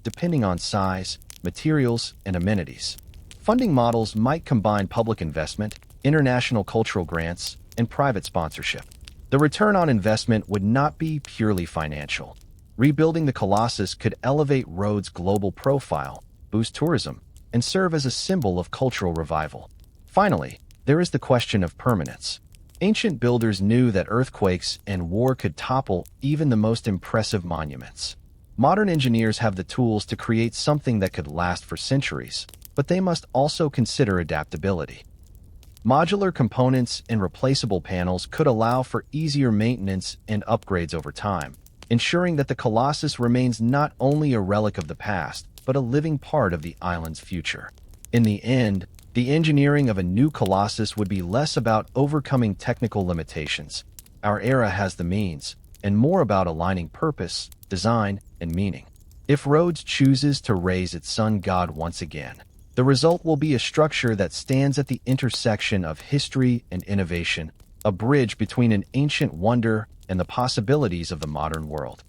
depending on size, materials, and amenities. Funding models might combine public investment, international cultural grants, and private sponsorship. The return on investment would not be purely financial. Rebuilding the Colossus could elevate Rhodes' global profile, boost tourism, and serve as a symbol of cultural revival. Finally, there is the question of permanence. Ancient builders knew that earthquakes and war could topple even the most impressive monuments. Modern engineers have the tools to create something that could last for centuries, but they must also consider adaptability. Modular components and replaceable panels could allow for easier maintenance and upgrades over time, ensuring that the Colossus remains not only a relic of the past, but a living part of the island's future. In the end, the engineering of a new Colossus would be less about overcoming technical limitations. Our era has the means, and more about aligning purpose, design, and meaning. If Rhodes chooses to raise its sun god once again, the result will be a structure that stands at the intersection of history and innovation, a bridge between an ancient wonder and the possibilities of the modern world.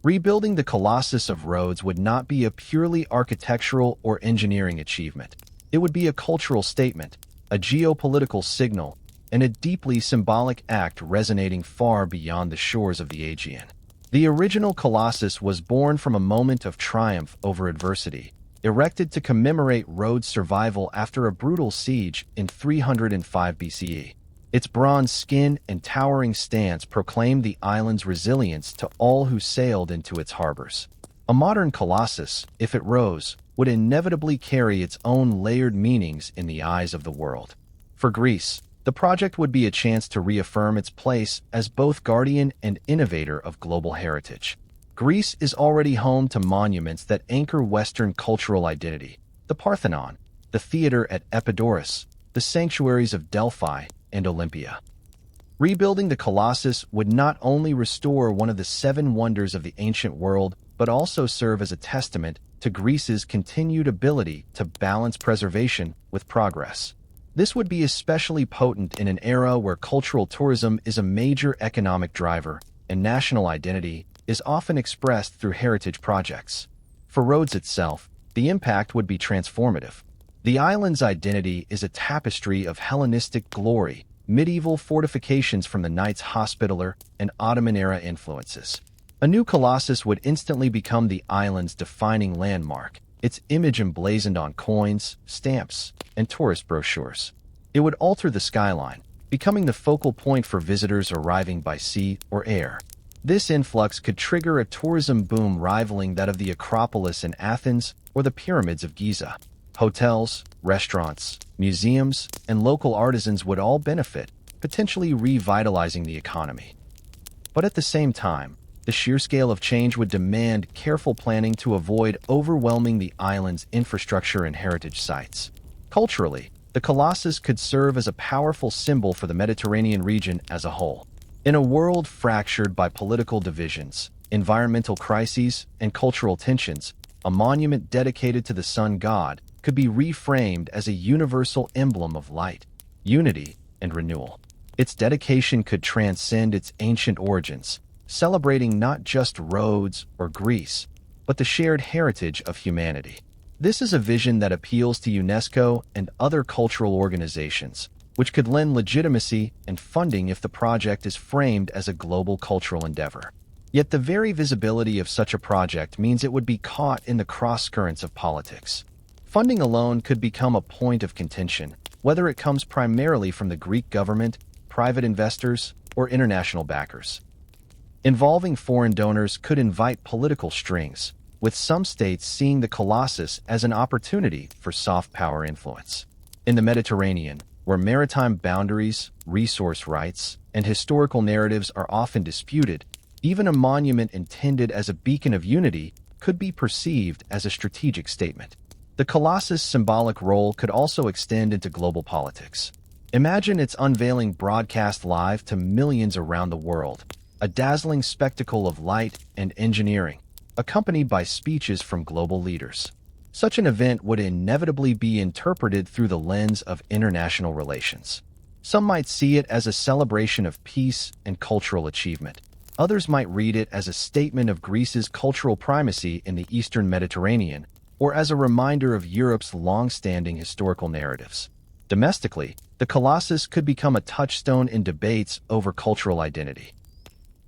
Rebuilding the Colossus of Rhodes would not be a purely architectural or engineering achievement. It would be a cultural statement, a geopolitical signal, and a deeply symbolic act resonating far beyond the shores of the Aegean. The original Colossus was born from a moment of triumph over adversity, erected to commemorate Rhodes' survival after a brutal siege in 305 BCE. Its bronze skin and towering stance proclaimed the island's resilience to all who sailed into its harbors. A modern Colossus, if it rose, would inevitably carry its own layered meanings in the eyes of the world. For Greece, the project would be a chance to reaffirm its place as both guardian and innovator of global heritage. Greece is already home to monuments that anchor Western cultural identity: the Parthenon, the theater at Epidaurus, the sanctuaries of Delphi and Olympia. Rebuilding the Colossus would not only restore one of the seven wonders of the ancient world, but also serve as a testament to Greece's continued ability to balance preservation with progress. This would be especially potent in an era where cultural tourism is a major economic driver and national identity is often expressed through heritage projects. For Rhodes itself, the impact would be transformative. The island's identity is a tapestry of Hellenistic glory, medieval fortifications from the Knights Hospitaller, and Ottoman-era influences. A new Colossus would instantly become the island's defining landmark, its image emblazoned on coins, stamps, and tourist brochures. It would alter the skyline, becoming the focal point for visitors arriving by sea or air. This influx could trigger a tourism boom rivaling that of the Acropolis in Athens or the pyramids of Giza. Hotels, restaurants, museums, and local artisans would all benefit, potentially revitalizing the economy. But at the same time, the sheer scale of change would demand careful planning to avoid overwhelming the island's infrastructure and heritage sites. Culturally, the Colossus could serve as a powerful symbol for the Mediterranean region as a whole. In a world fractured by political divisions, environmental crises, and cultural tensions, a monument dedicated to the sun god could be reframed as a universal emblem of light, unity, and renewal. Its dedication could transcend its ancient origins, celebrating not just Rhodes or Greece, but the shared heritage of humanity. This is a vision that appeals to UNESCO and other cultural organizations, which could lend legitimacy and funding if the project is framed as a global cultural endeavor. Yet the very visibility of such a project means it would be caught in the cross-currents of politics. Funding alone could become a point of contention, whether it comes primarily from the Greek government, private investors, or international backers. Involving foreign donors could invite political strings, with some states seeing the Colossus as an opportunity for soft power influence. In the Mediterranean, where maritime boundaries, resource rights, and historical narratives are often disputed, even a monument intended as a beacon of unity could be perceived as a strategic statement. The Colossus' symbolic role could also extend into global politics. Imagine its unveiling broadcast live to millions around the world, a dazzling spectacle of light and engineering, accompanied by speeches from global leaders. Such an event would inevitably be interpreted through the lens of international relations. Some might see it as a celebration of peace and cultural achievement. Others might read it as a statement of Greece's cultural primacy in the Eastern Mediterranean, or as a reminder of Europe's long-standing historical narratives. Domestically, the Colossus could become a touchstone in debates over cultural identity.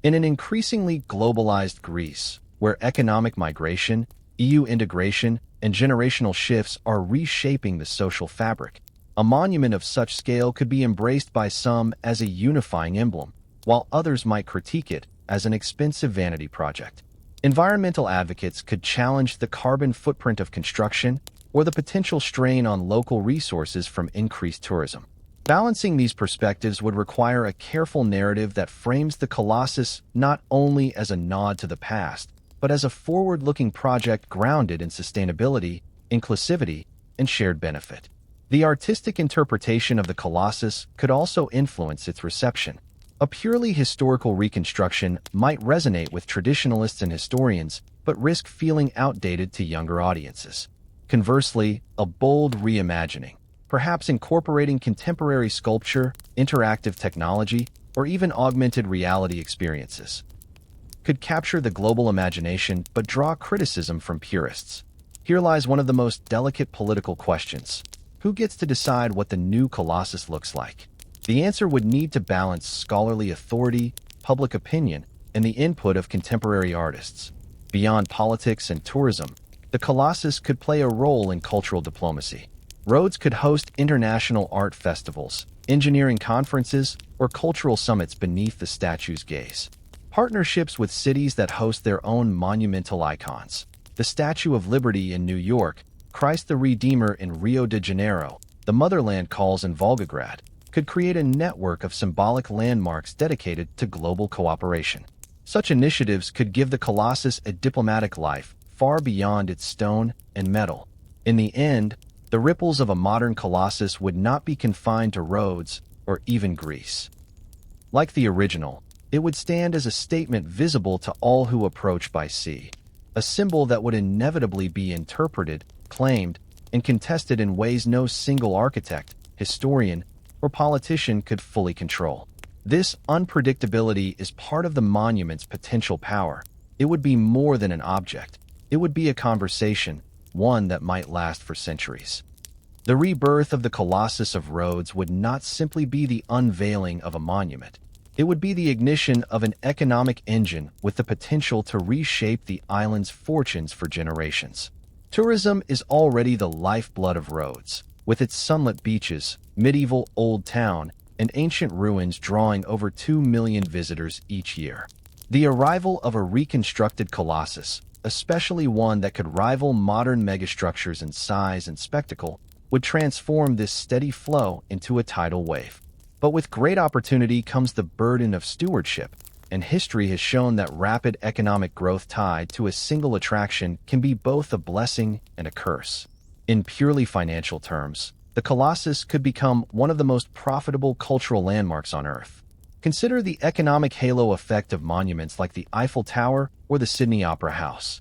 In an increasingly globalized Greece, where economic migration, EU integration, and generational shifts are reshaping the social fabric, a monument of such scale could be embraced by some as a unifying emblem, while others might critique it as an expensive vanity project. Environmental advocates could challenge the carbon footprint of construction or the potential strain on local resources from increased tourism. Balancing these perspectives would require a careful narrative that frames the Colossus not only as a nod to the past, but as a forward-looking project grounded in sustainability, inclusivity, and shared benefit. The artistic interpretation of the Colossus could also influence its reception. A purely historical reconstruction might resonate with traditionalists and historians, but risk feeling outdated to younger audiences. Conversely, a bold reimagining, perhaps incorporating contemporary sculpture, interactive technology, or even augmented reality experiences, could capture the global imagination but draw criticism from purists. Here lies one of the most delicate political questions. Who gets to decide what the new Colossus looks like? The answer would need to balance scholarly authority, public opinion, and the input of contemporary artists. Beyond politics and tourism, the Colossus could play a role in cultural diplomacy. Rhodes could host international art festivals, engineering conferences, or cultural summits beneath the statue's gaze. Partnerships with cities that host their own monumental icons. The Statue of Liberty in New York, Christ the Redeemer in Rio de Janeiro, the Motherland Calls in Volgograd, could create a network of symbolic landmarks dedicated to global cooperation. Such initiatives could give the Colossus a diplomatic life far beyond its stone and metal. In the end, the ripples of a modern Colossus would not be confined to Rhodes or even Greece. Like the original, it would stand as a statement visible to all who approach by sea, a symbol that would inevitably be interpreted, claimed, and contested in ways no single architect, historian, or politician could fully control. This unpredictability is part of the monument's potential power. It would be more than an object. It would be a conversation, one that might last for centuries. The rebirth of the Colossus of Rhodes would not simply be the unveiling of a monument. It would be the ignition of an economic engine with the potential to reshape the island's fortunes for generations. Tourism is already the lifeblood of Rhodes, with its sunlit beaches, medieval old town, and ancient ruins drawing over 2 million visitors each year. The arrival of a reconstructed Colossus, especially one that could rival modern megastructures in size and spectacle, would transform this steady flow into a tidal wave. But with great opportunity comes the burden of stewardship, and history has shown that rapid economic growth tied to a single attraction can be both a blessing and a curse. In purely financial terms, the Colossus could become one of the most profitable cultural landmarks on Earth. Consider the economic halo effect of monuments like the Eiffel Tower or the Sydney Opera House.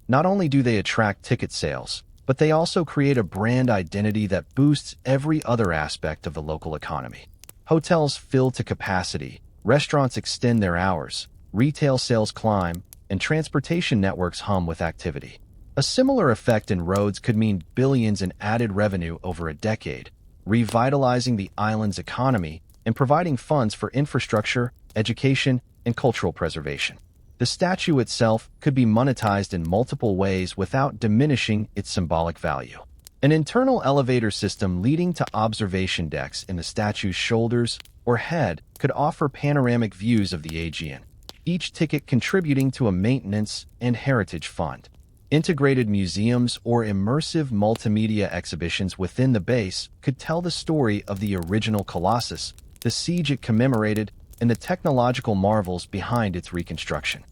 Not only do they attract ticket sales, but they also create a brand identity that boosts every other aspect of the local economy. Hotels fill to capacity, restaurants extend their hours, retail sales climb, and transportation networks hum with activity. A similar effect in Rhodes could mean billions in added revenue over a decade, revitalizing the island's economy and providing funds for infrastructure, education, and cultural preservation. The statue itself could be monetized in multiple ways without diminishing its symbolic value. An internal elevator system leading to observation decks in the statue's shoulders or head could offer panoramic views of the Aegean, each ticket contributing to a maintenance and heritage fund. Integrated museums or immersive multimedia exhibitions within the base could tell the story of the original Colossus, the siege it commemorated, and the technological marvels behind its reconstruction.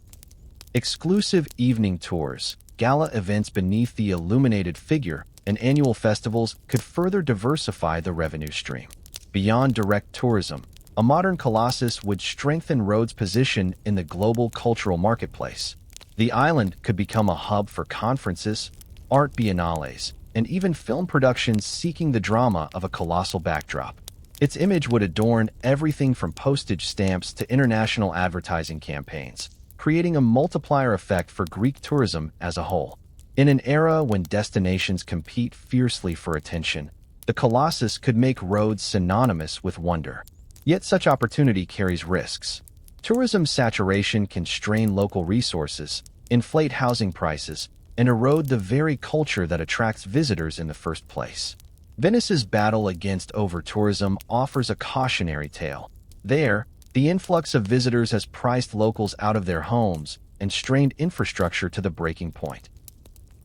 Exclusive evening tours, gala events beneath the illuminated figure, and annual festivals could further diversify the revenue stream. Beyond direct tourism, a modern Colossus would strengthen Rhodes' position in the global cultural marketplace. The island could become a hub for conferences, art biennales, and even film productions seeking the drama of a colossal backdrop. Its image would adorn everything from postage stamps to international advertising campaigns, creating a multiplier effect for Greek tourism as a whole. In an era when destinations compete fiercely for attention, the Colossus could make Rhodes synonymous with wonder. Yet such opportunity carries risks. Tourism saturation can strain local resources, inflate housing prices, and erode the very culture that attracts visitors in the first place. Venice's battle against over-tourism offers a cautionary tale. There, the influx of visitors has priced locals out of their homes and strained infrastructure to the breaking point.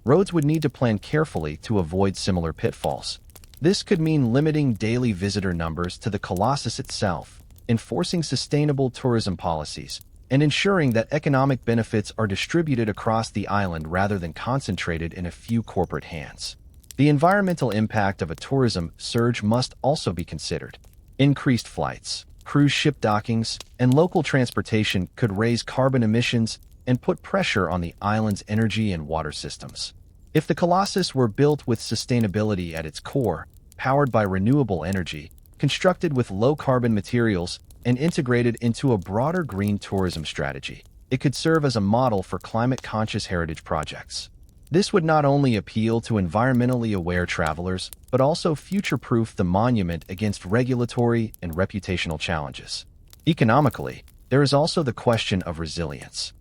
Rhodes would need to plan carefully to avoid similar pitfalls. This could mean limiting daily visitor numbers to the Colossus itself, enforcing sustainable tourism policies, and ensuring that economic benefits are distributed across the island rather than concentrated in a few corporate hands. The environmental impact of a tourism surge must also be considered. Increased flights, cruise ship dockings, and local transportation could raise carbon emissions and put pressure on the island's energy and water systems. If the Colossus were built with sustainability at its core, powered by renewable energy, constructed with low-carbon materials, and integrated into a broader green tourism strategy, it could serve as a model for climate-conscious heritage projects. This would not only appeal to environmentally aware travelers, but also future-proof the monument against regulatory and reputational challenges. Economically, there is also the question of resilience.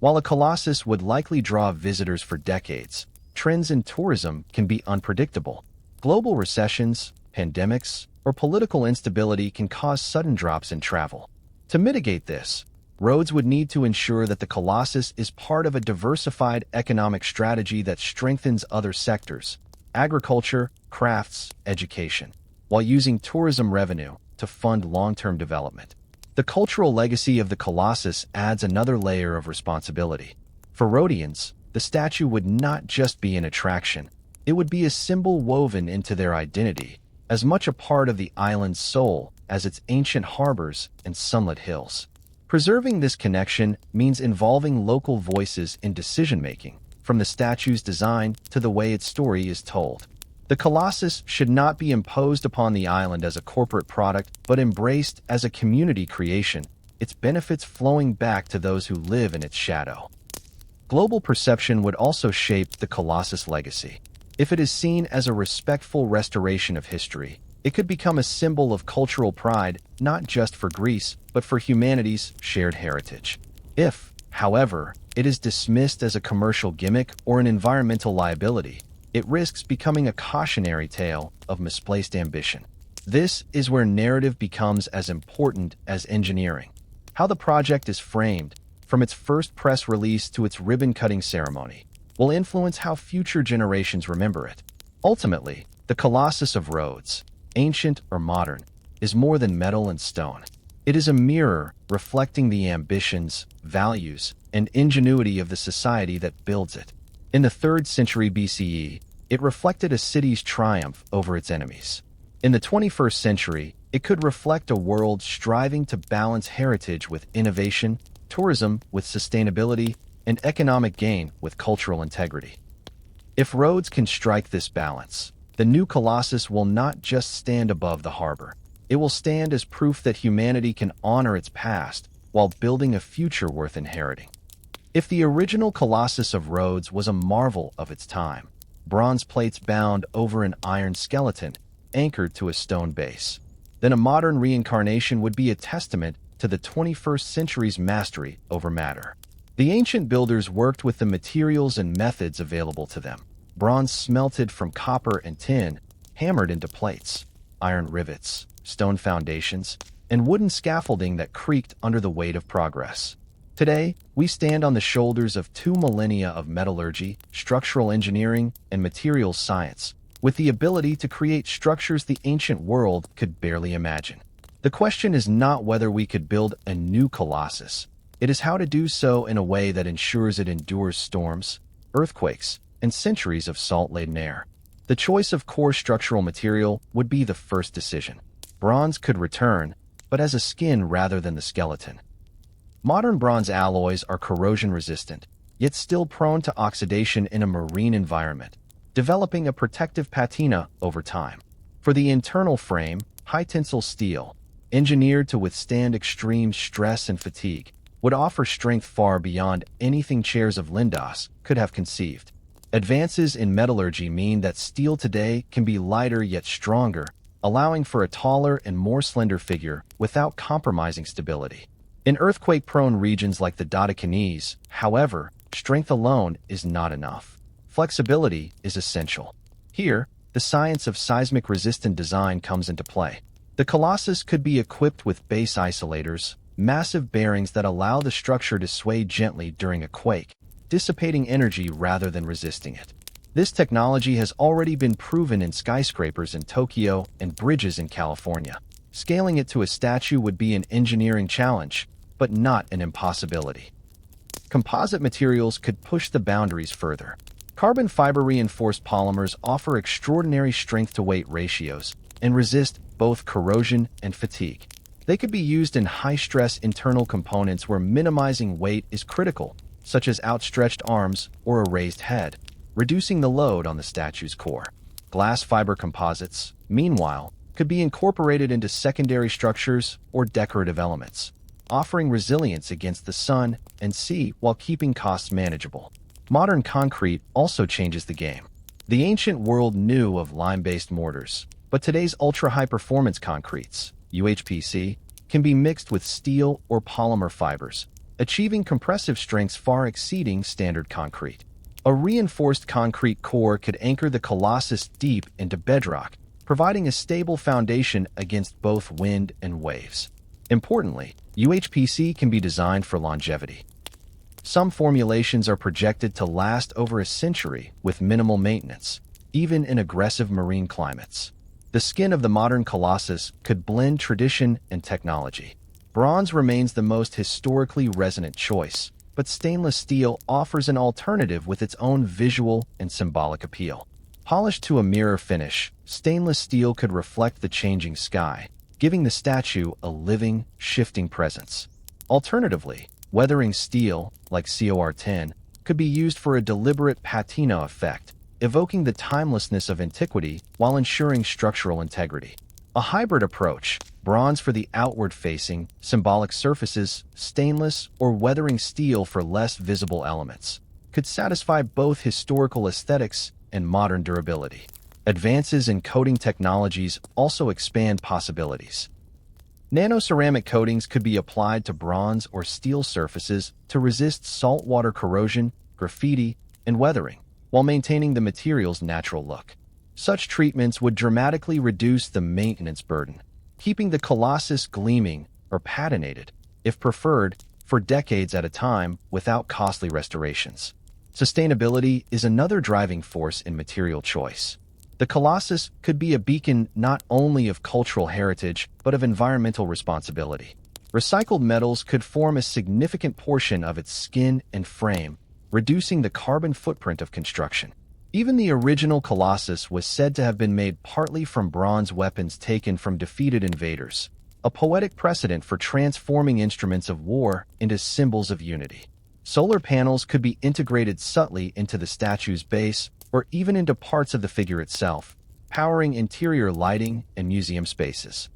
While a Colossus would likely draw visitors for decades, trends in tourism can be unpredictable. Global recessions, pandemics, or political instability can cause sudden drops in travel. To mitigate this, Rhodes would need to ensure that the Colossus is part of a diversified economic strategy that strengthens other sectors, agriculture, crafts, education, while using tourism revenue to fund long-term development. The cultural legacy of the Colossus adds another layer of responsibility. For Rhodians, the statue would not just be an attraction, it would be a symbol woven into their identity, as much a part of the island's soul as its ancient harbors and sunlit hills. Preserving this connection means involving local voices in decision-making, from the statue's design to the way its story is told. The Colossus should not be imposed upon the island as a corporate product, but embraced as a community creation, its benefits flowing back to those who live in its shadow. Global perception would also shape the Colossus' legacy. If it is seen as a respectful restoration of history, it could become a symbol of cultural pride, not just for Greece, but for humanity's shared heritage. If, however, it is dismissed as a commercial gimmick or an environmental liability, it risks becoming a cautionary tale of misplaced ambition. This is where narrative becomes as important as engineering. How the project is framed, from its first press release to its ribbon-cutting ceremony, will influence how future generations remember it. Ultimately, the Colossus of Rhodes, ancient or modern, is more than metal and stone. It is a mirror reflecting the ambitions, values, and ingenuity of the society that builds it. In the 3rd century BCE, it reflected a city's triumph over its enemies. In the 21st century, it could reflect a world striving to balance heritage with innovation, tourism with sustainability, and economic gain with cultural integrity. If Rhodes can strike this balance, the new Colossus will not just stand above the harbor. It will stand as proof that humanity can honor its past while building a future worth inheriting. If the original Colossus of Rhodes was a marvel of its time, bronze plates bound over an iron skeleton anchored to a stone base, then a modern reincarnation would be a testament to the 21st century's mastery over matter. The ancient builders worked with the materials and methods available to them. Bronze smelted from copper and tin, hammered into plates, iron rivets, stone foundations, and wooden scaffolding that creaked under the weight of progress. Today, we stand on the shoulders of 2 millennia of metallurgy, structural engineering, and materials science, with the ability to create structures the ancient world could barely imagine. The question is not whether we could build a new Colossus. It is how to do so in a way that ensures it endures storms, earthquakes, and centuries of salt-laden air. The choice of core structural material would be the first decision. Bronze could return, but as a skin rather than the skeleton. Modern bronze alloys are corrosion-resistant, yet still prone to oxidation in a marine environment, developing a protective patina over time. For the internal frame, high-tensile steel, engineered to withstand extreme stress and fatigue, would offer strength far beyond anything chairs of Lindos could have conceived. Advances in metallurgy mean that steel today can be lighter yet stronger, allowing for a taller and more slender figure without compromising stability. In earthquake-prone regions like the Dodecanese, however, strength alone is not enough. Flexibility is essential. Here, the science of seismic-resistant design comes into play. The Colossus could be equipped with base isolators, massive bearings that allow the structure to sway gently during a quake, dissipating energy rather than resisting it. This technology has already been proven in skyscrapers in Tokyo and bridges in California. Scaling it to a statue would be an engineering challenge, but not an impossibility. Composite materials could push the boundaries further. Carbon fiber-reinforced polymers offer extraordinary strength-to-weight ratios and resist both corrosion and fatigue. They could be used in high-stress internal components where minimizing weight is critical, such as outstretched arms or a raised head, reducing the load on the statue's core. Glass fiber composites, meanwhile, could be incorporated into secondary structures or decorative elements, offering resilience against the sun and sea while keeping costs manageable. Modern concrete also changes the game. The ancient world knew of lime-based mortars, but today's ultra-high-performance concretes, UHPC, can be mixed with steel or polymer fibers, achieving compressive strengths far exceeding standard concrete. A reinforced concrete core could anchor the Colossus deep into bedrock, providing a stable foundation against both wind and waves. Importantly, UHPC can be designed for longevity. Some formulations are projected to last over a century with minimal maintenance, even in aggressive marine climates. The skin of the modern Colossus could blend tradition and technology. Bronze remains the most historically resonant choice, but stainless steel offers an alternative with its own visual and symbolic appeal. Polished to a mirror finish, stainless steel could reflect the changing sky, giving the statue a living, shifting presence. Alternatively, weathering steel, like COR10, could be used for a deliberate patina effect, evoking the timelessness of antiquity while ensuring structural integrity. A hybrid approach, bronze for the outward-facing, symbolic surfaces, stainless or weathering steel for less visible elements, could satisfy both historical aesthetics and modern durability. Advances in coating technologies also expand possibilities. Nanoceramic coatings could be applied to bronze or steel surfaces to resist saltwater corrosion, graffiti, and weathering, while maintaining the material's natural look. Such treatments would dramatically reduce the maintenance burden, keeping the Colossus gleaming or patinated, if preferred, for decades at a time without costly restorations. Sustainability is another driving force in material choice. The Colossus could be a beacon not only of cultural heritage but of environmental responsibility. Recycled metals could form a significant portion of its skin and frame, reducing the carbon footprint of construction. Even the original Colossus was said to have been made partly from bronze weapons taken from defeated invaders, a poetic precedent for transforming instruments of war into symbols of unity. Solar panels could be integrated subtly into the statue's base or even into parts of the figure itself, powering interior lighting and museum spaces.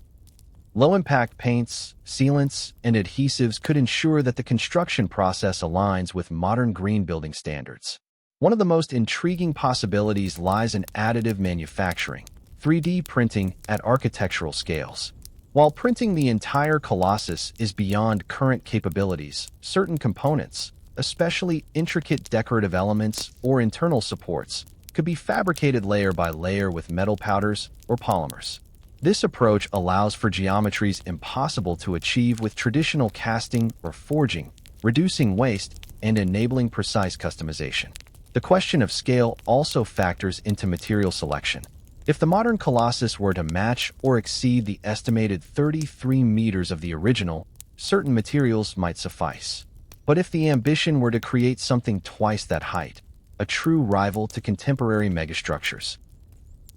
Low-impact paints, sealants, and adhesives could ensure that the construction process aligns with modern green building standards. One of the most intriguing possibilities lies in additive manufacturing, 3D printing at architectural scales. While printing the entire Colossus is beyond current capabilities, certain components, especially intricate decorative elements or internal supports, could be fabricated layer by layer with metal powders or polymers. This approach allows for geometries impossible to achieve with traditional casting or forging, reducing waste and enabling precise customization. The question of scale also factors into material selection. If the modern Colossus were to match or exceed the estimated 33 meters of the original, certain materials might suffice. But if the ambition were to create something twice that height, a true rival to contemporary megastructures,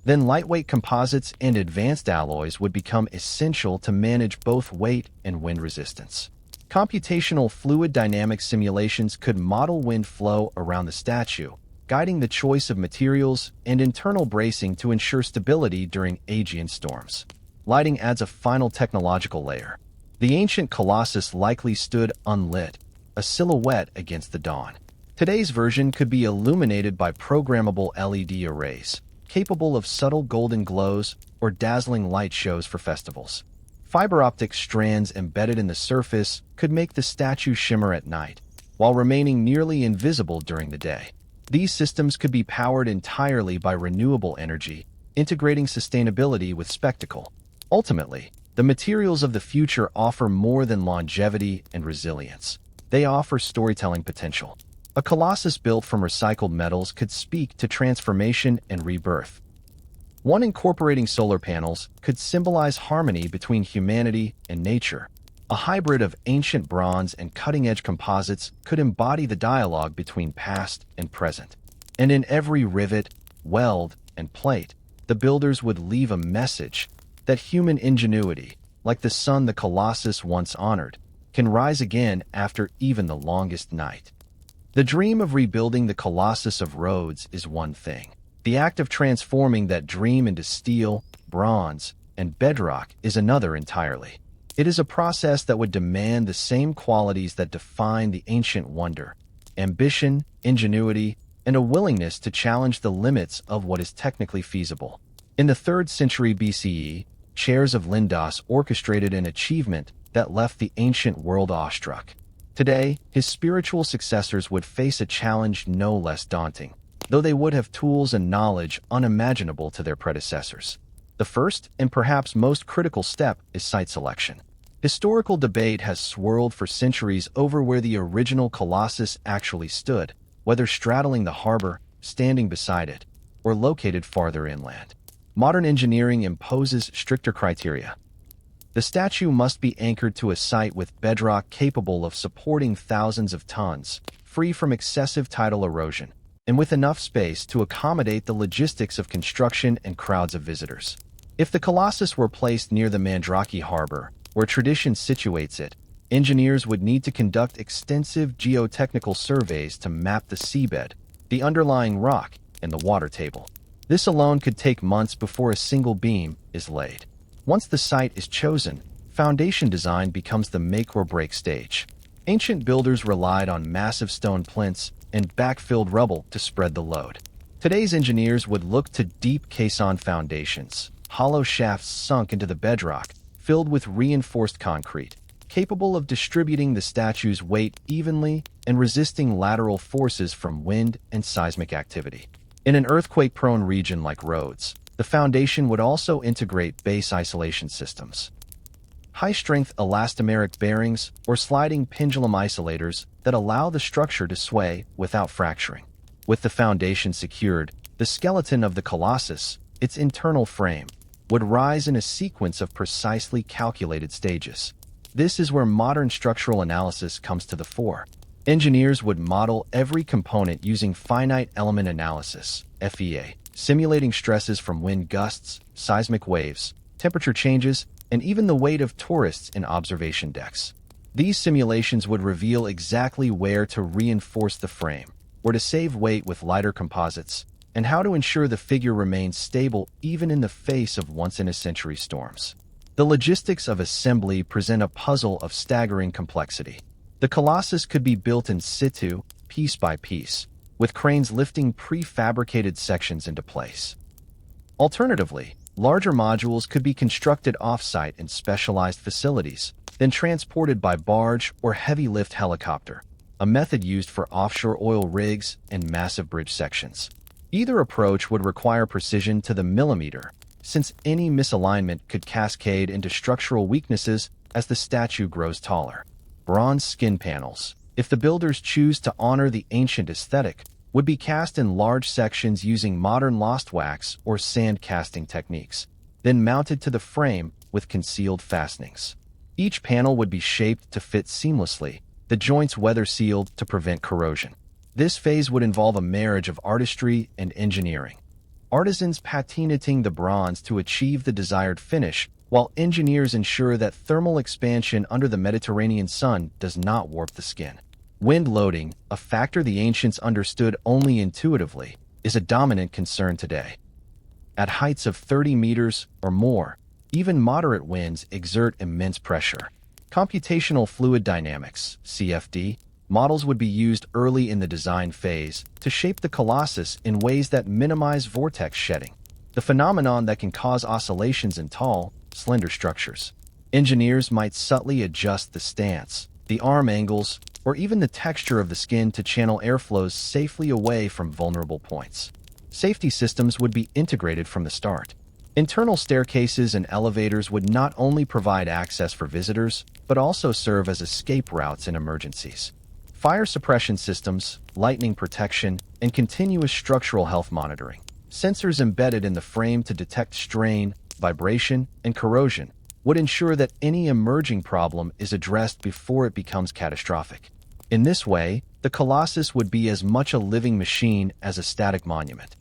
then lightweight composites and advanced alloys would become essential to manage both weight and wind resistance. Computational fluid dynamics simulations could model wind flow around the statue, guiding the choice of materials and internal bracing to ensure stability during Aegean storms. Lighting adds a final technological layer. The ancient Colossus likely stood unlit, a silhouette against the dawn. Today's version could be illuminated by programmable LED arrays, capable of subtle golden glows or dazzling light shows for festivals. Fiber optic strands embedded in the surface could make the statue shimmer at night, while remaining nearly invisible during the day. These systems could be powered entirely by renewable energy, integrating sustainability with spectacle. Ultimately, the materials of the future offer more than longevity and resilience. They offer storytelling potential. A Colossus built from recycled metals could speak to transformation and rebirth. One incorporating solar panels could symbolize harmony between humanity and nature. A hybrid of ancient bronze and cutting-edge composites could embody the dialogue between past and present. And in every rivet, weld, and plate, the builders would leave a message that human ingenuity, like the sun the Colossus once honored, can rise again after even the longest night. The dream of rebuilding the Colossus of Rhodes is one thing. The act of transforming that dream into steel, bronze, and bedrock is another entirely. It is a process that would demand the same qualities that define the ancient wonder: ambition, ingenuity, and a willingness to challenge the limits of what is technically feasible. In the 3rd century BCE, Chairs of Lindos orchestrated an achievement that left the ancient world awestruck. Today, his spiritual successors would face a challenge no less daunting, though they would have tools and knowledge unimaginable to their predecessors. The first, and perhaps most critical step, is site selection. Historical debate has swirled for centuries over where the original Colossus actually stood, whether straddling the harbor, standing beside it, or located farther inland. Modern engineering imposes stricter criteria. The statue must be anchored to a site with bedrock capable of supporting thousands of tons, free from excessive tidal erosion, and with enough space to accommodate the logistics of construction and crowds of visitors. If the Colossus were placed near the Mandrake harbor, where tradition situates it, engineers would need to conduct extensive geotechnical surveys to map the seabed, the underlying rock, and the water table. This alone could take months before a single beam is laid. Once the site is chosen, foundation design becomes the make-or-break stage. Ancient builders relied on massive stone plinths and backfilled rubble to spread the load. Today's engineers would look to deep caisson foundations, hollow shafts sunk into the bedrock, filled with reinforced concrete, capable of distributing the statue's weight evenly and resisting lateral forces from wind and seismic activity. In an earthquake-prone region like Rhodes, the foundation would also integrate base isolation systems, high-strength elastomeric bearings, or sliding pendulum isolators that allow the structure to sway without fracturing. With the foundation secured, the skeleton of the Colossus, its internal frame, would rise in a sequence of precisely calculated stages. This is where modern structural analysis comes to the fore. Engineers would model every component using finite element analysis, FEA, simulating stresses from wind gusts, seismic waves, temperature changes, and even the weight of tourists in observation decks. These simulations would reveal exactly where to reinforce the frame, where to save weight with lighter composites, and how to ensure the figure remains stable even in the face of once-in-a-century storms. The logistics of assembly present a puzzle of staggering complexity. The Colossus could be built in situ, piece by piece, with cranes lifting prefabricated sections into place. Alternatively, larger modules could be constructed off-site in specialized facilities, then transported by barge or heavy-lift helicopter, a method used for offshore oil rigs and massive bridge sections. Either approach would require precision to the millimeter, since any misalignment could cascade into structural weaknesses as the statue grows taller. Bronze skin panels, if the builders choose to honor the ancient aesthetic, would be cast in large sections using modern lost wax or sand casting techniques, then mounted to the frame with concealed fastenings. Each panel would be shaped to fit seamlessly, the joints weather-sealed to prevent corrosion. This phase would involve a marriage of artistry and engineering. Artisans patinating the bronze to achieve the desired finish, while engineers ensure that thermal expansion under the Mediterranean sun does not warp the skin. Wind loading, a factor the ancients understood only intuitively, is a dominant concern today. At heights of 30 meters or more, even moderate winds exert immense pressure. Computational fluid dynamics, CFD, models would be used early in the design phase to shape the colossus in ways that minimize vortex shedding, the phenomenon that can cause oscillations in tall, slender structures. Engineers might subtly adjust the stance, the arm angles, or even the texture of the skin to channel airflows safely away from vulnerable points. Safety systems would be integrated from the start. Internal staircases and elevators would not only provide access for visitors, but also serve as escape routes in emergencies. Fire suppression systems, lightning protection, and continuous structural health monitoring. Sensors embedded in the frame to detect strain, vibration, and corrosion would ensure that any emerging problem is addressed before it becomes catastrophic. In this way, the colossus would be as much a living machine as a static monument.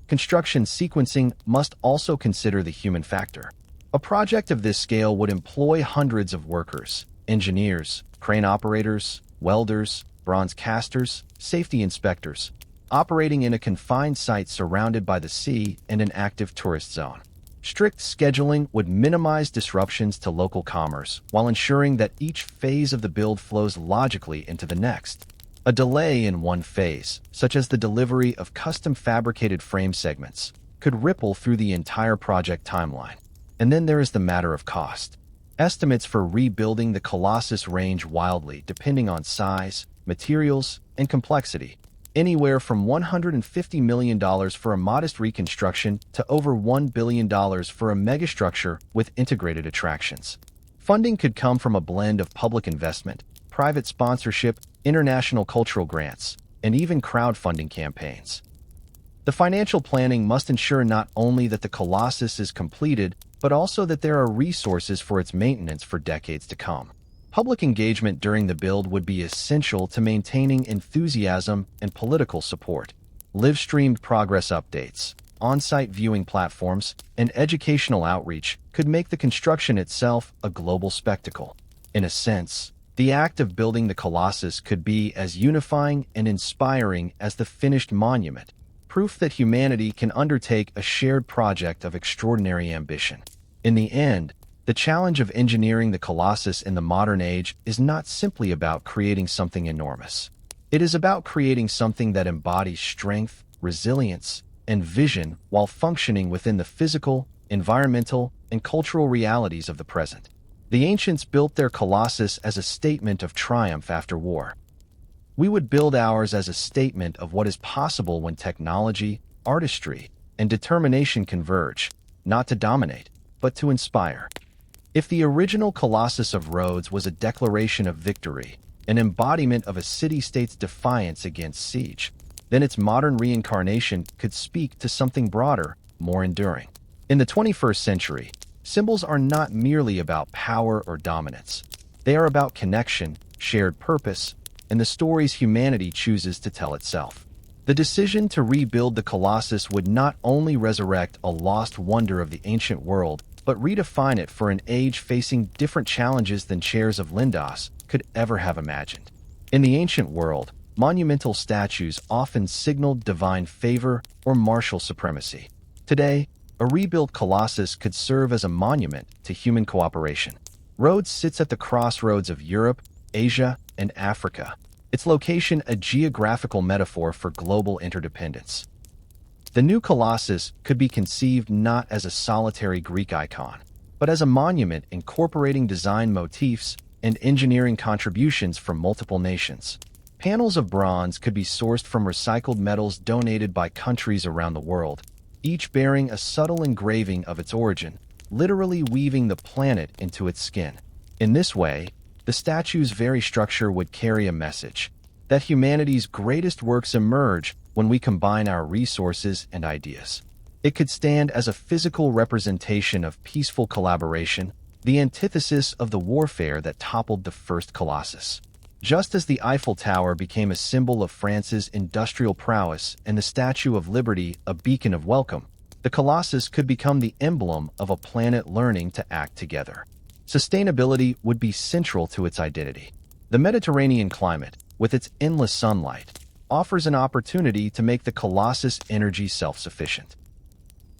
Construction sequencing must also consider the human factor. A project of this scale would employ hundreds of workers, engineers, crane operators, welders, bronze casters, safety inspectors, operating in a confined site surrounded by the sea and an active tourist zone. Strict scheduling would minimize disruptions to local commerce while ensuring that each phase of the build flows logically into the next. A delay in one phase, such as the delivery of custom-fabricated frame segments, could ripple through the entire project timeline. And then there is the matter of cost. Estimates for rebuilding the colossus range wildly depending on size, materials, and complexity, anywhere from $150 million for a modest reconstruction to over $1 billion for a megastructure with integrated attractions. Funding could come from a blend of public investment, private sponsorship, international cultural grants, and even crowdfunding campaigns. The financial planning must ensure not only that the colossus is completed, but also that there are resources for its maintenance for decades to come. Public engagement during the build would be essential to maintaining enthusiasm and political support. Live-streamed progress updates, on-site viewing platforms, and educational outreach could make the construction itself a global spectacle. In a sense, the act of building the colossus could be as unifying and inspiring as the finished monument, proof that humanity can undertake a shared project of extraordinary ambition. In the end, the challenge of engineering the colossus in the modern age is not simply about creating something enormous. It is about creating something that embodies strength, resilience, and vision while functioning within the physical, environmental, and cultural realities of the present. The ancients built their colossus as a statement of triumph after war. We would build ours as a statement of what is possible when technology, artistry, and determination converge, not to dominate, but to inspire. If the original Colossus of Rhodes was a declaration of victory, an embodiment of a city-state's defiance against siege, then its modern reincarnation could speak to something broader, more enduring. In the 21st century, symbols are not merely about power or dominance. They are about connection, shared purpose, and the stories humanity chooses to tell itself. The decision to rebuild the Colossus would not only resurrect a lost wonder of the ancient world, but redefine it for an age facing different challenges than chairs of Lindos could ever have imagined. In the ancient world, monumental statues often signaled divine favor or martial supremacy. Today, a rebuilt Colossus could serve as a monument to human cooperation. Rhodes sits at the crossroads of Europe, Asia, and Africa, its location a geographical metaphor for global interdependence. The new Colossus could be conceived not as a solitary Greek icon, but as a monument incorporating design motifs and engineering contributions from multiple nations. Panels of bronze could be sourced from recycled metals donated by countries around the world, each bearing a subtle engraving of its origin, literally weaving the planet into its skin. In this way, the statue's very structure would carry a message that humanity's greatest works emerge when we combine our resources and ideas. It could stand as a physical representation of peaceful collaboration, the antithesis of the warfare that toppled the first Colossus. Just as the Eiffel Tower became a symbol of France's industrial prowess and the Statue of Liberty a beacon of welcome, the Colossus could become the emblem of a planet learning to act together. Sustainability would be central to its identity. The Mediterranean climate, with its endless sunlight, offers an opportunity to make the Colossus energy self-sufficient.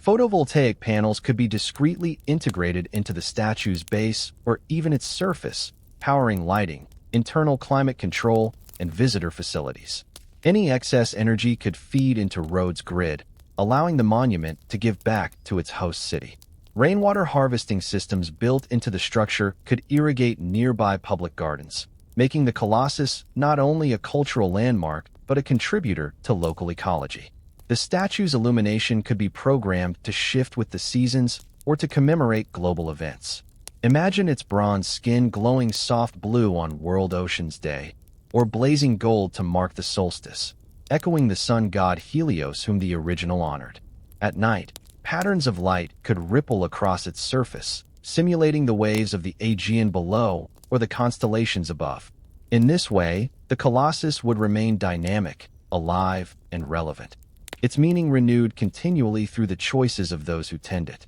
Photovoltaic panels could be discreetly integrated into the statue's base or even its surface, powering lighting, internal climate control, and visitor facilities. Any excess energy could feed into Rhodes' grid, allowing the monument to give back to its host city. Rainwater harvesting systems built into the structure could irrigate nearby public gardens, making the Colossus not only a cultural landmark but a contributor to local ecology. The statue's illumination could be programmed to shift with the seasons or to commemorate global events. Imagine its bronze skin glowing soft blue on World Oceans Day, or blazing gold to mark the solstice, echoing the sun god Helios whom the original honored. At night, patterns of light could ripple across its surface, simulating the waves of the Aegean below or the constellations above. In this way, the Colossus would remain dynamic, alive, and relevant, its meaning renewed continually through the choices of those who tend it.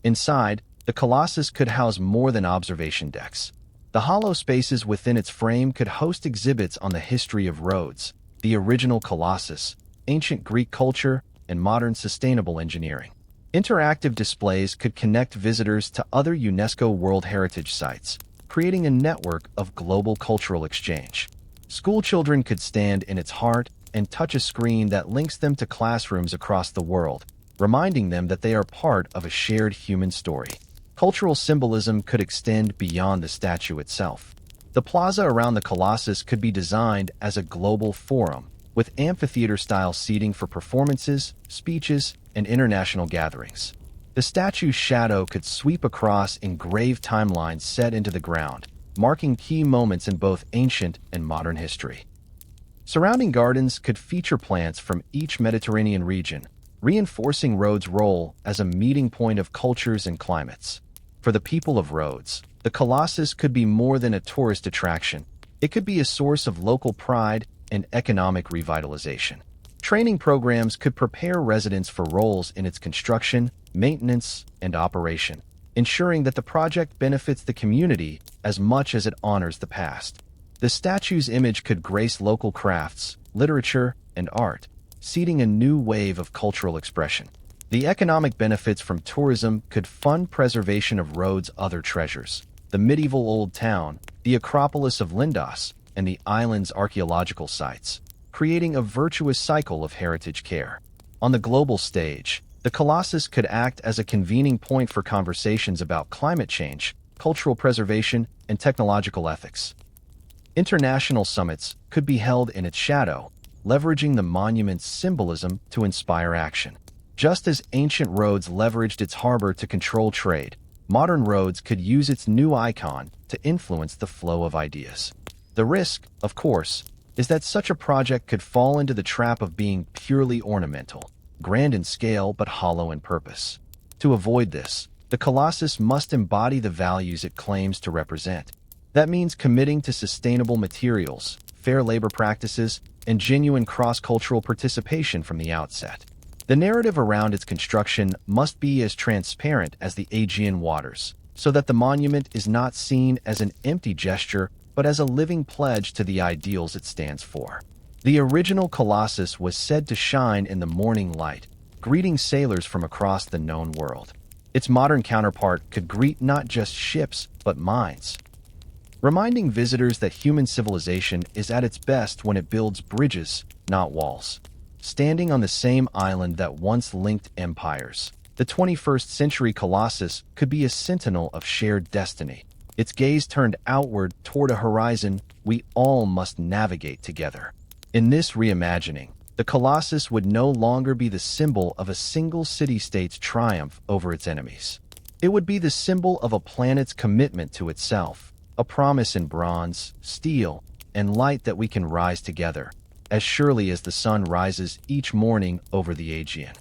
Inside, the Colossus could house more than observation decks. The hollow spaces within its frame could host exhibits on the history of Rhodes, the original Colossus, ancient Greek culture, and modern sustainable engineering. Interactive displays could connect visitors to other UNESCO World Heritage sites, creating a network of global cultural exchange. School children could stand in its heart and touch a screen that links them to classrooms across the world, reminding them that they are part of a shared human story. Cultural symbolism could extend beyond the statue itself. The plaza around the Colossus could be designed as a global forum, with amphitheater-style seating for performances, speeches, and international gatherings. The statue's shadow could sweep across engraved timelines set into the ground, marking key moments in both ancient and modern history. Surrounding gardens could feature plants from each Mediterranean region, reinforcing Rhodes' role as a meeting point of cultures and climates. For the people of Rhodes, the Colossus could be more than a tourist attraction. It could be a source of local pride and economic revitalization. Training programs could prepare residents for roles in its construction, maintenance, and operation, ensuring that the project benefits the community as much as it honors the past. The statue's image could grace local crafts, literature, and art, seeding a new wave of cultural expression. The economic benefits from tourism could fund preservation of Rhodes' other treasures, the medieval Old Town, the Acropolis of Lindos, and the island's archaeological sites, creating a virtuous cycle of heritage care. On the global stage, the Colossus could act as a convening point for conversations about climate change, cultural preservation, and technological ethics. International summits could be held in its shadow, leveraging the monument's symbolism to inspire action. Just as ancient Rhodes leveraged its harbor to control trade, modern Rhodes could use its new icon to influence the flow of ideas. The risk, of course, is that such a project could fall into the trap of being purely ornamental, grand in scale but hollow in purpose. To avoid this, the Colossus must embody the values it claims to represent. That means committing to sustainable materials, fair labor practices, and genuine cross-cultural participation from the outset. The narrative around its construction must be as transparent as the Aegean waters, so that the monument is not seen as an empty gesture but as a living pledge to the ideals it stands for. The original Colossus was said to shine in the morning light, greeting sailors from across the known world. Its modern counterpart could greet not just ships but minds, reminding visitors that human civilization is at its best when it builds bridges, not walls. Standing on the same island that once linked empires, the 21st century Colossus could be a sentinel of shared destiny, its gaze turned outward toward a horizon we all must navigate together. In this reimagining, the Colossus would no longer be the symbol of a single city-state's triumph over its enemies. It would be the symbol of a planet's commitment to itself, a promise in bronze, steel, and light that we can rise together, as surely as the sun rises each morning over the Aegean.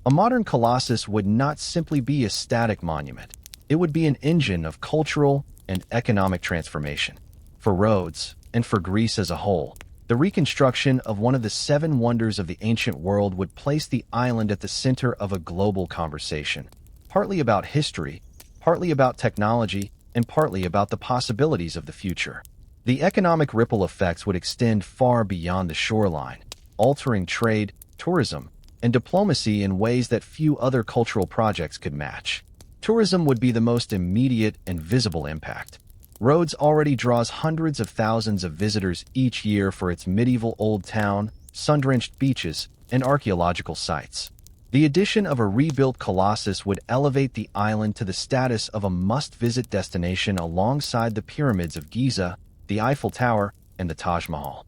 A modern Colossus would not simply be a static monument. It would be an engine of cultural and economic transformation. For Rhodes, and for Greece as a whole, the reconstruction of one of the seven wonders of the ancient world would place the island at the center of a global conversation, partly about history, partly about technology, and partly about the possibilities of the future. The economic ripple effects would extend far beyond the shoreline, altering trade, tourism, and diplomacy in ways that few other cultural projects could match. Tourism would be the most immediate and visible impact. Rhodes already draws hundreds of thousands of visitors each year for its medieval old town, sun-drenched beaches, and archaeological sites. The addition of a rebuilt Colossus would elevate the island to the status of a must-visit destination alongside the pyramids of Giza, the Eiffel Tower, and the Taj Mahal.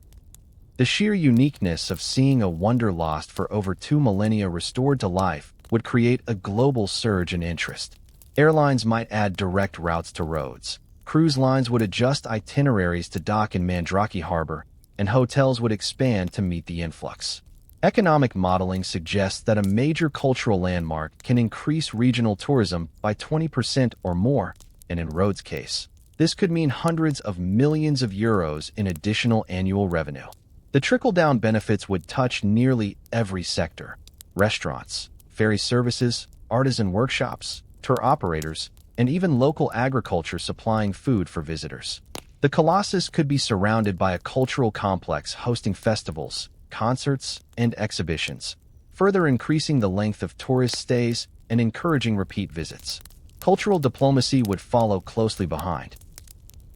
The sheer uniqueness of seeing a wonder lost for over 2 millennia restored to life would create a global surge in interest. Airlines might add direct routes to Rhodes. Cruise lines would adjust itineraries to dock in Mandrake Harbor, and hotels would expand to meet the influx. Economic modeling suggests that a major cultural landmark can increase regional tourism by 20% or more, and in Rhodes' case, this could mean hundreds of millions of euros in additional annual revenue. The trickle-down benefits would touch nearly every sector: restaurants, ferry services, artisan workshops, tour operators, and even local agriculture supplying food for visitors. The Colossus could be surrounded by a cultural complex hosting festivals, concerts, and exhibitions, further increasing the length of tourist stays and encouraging repeat visits. Cultural diplomacy would follow closely behind.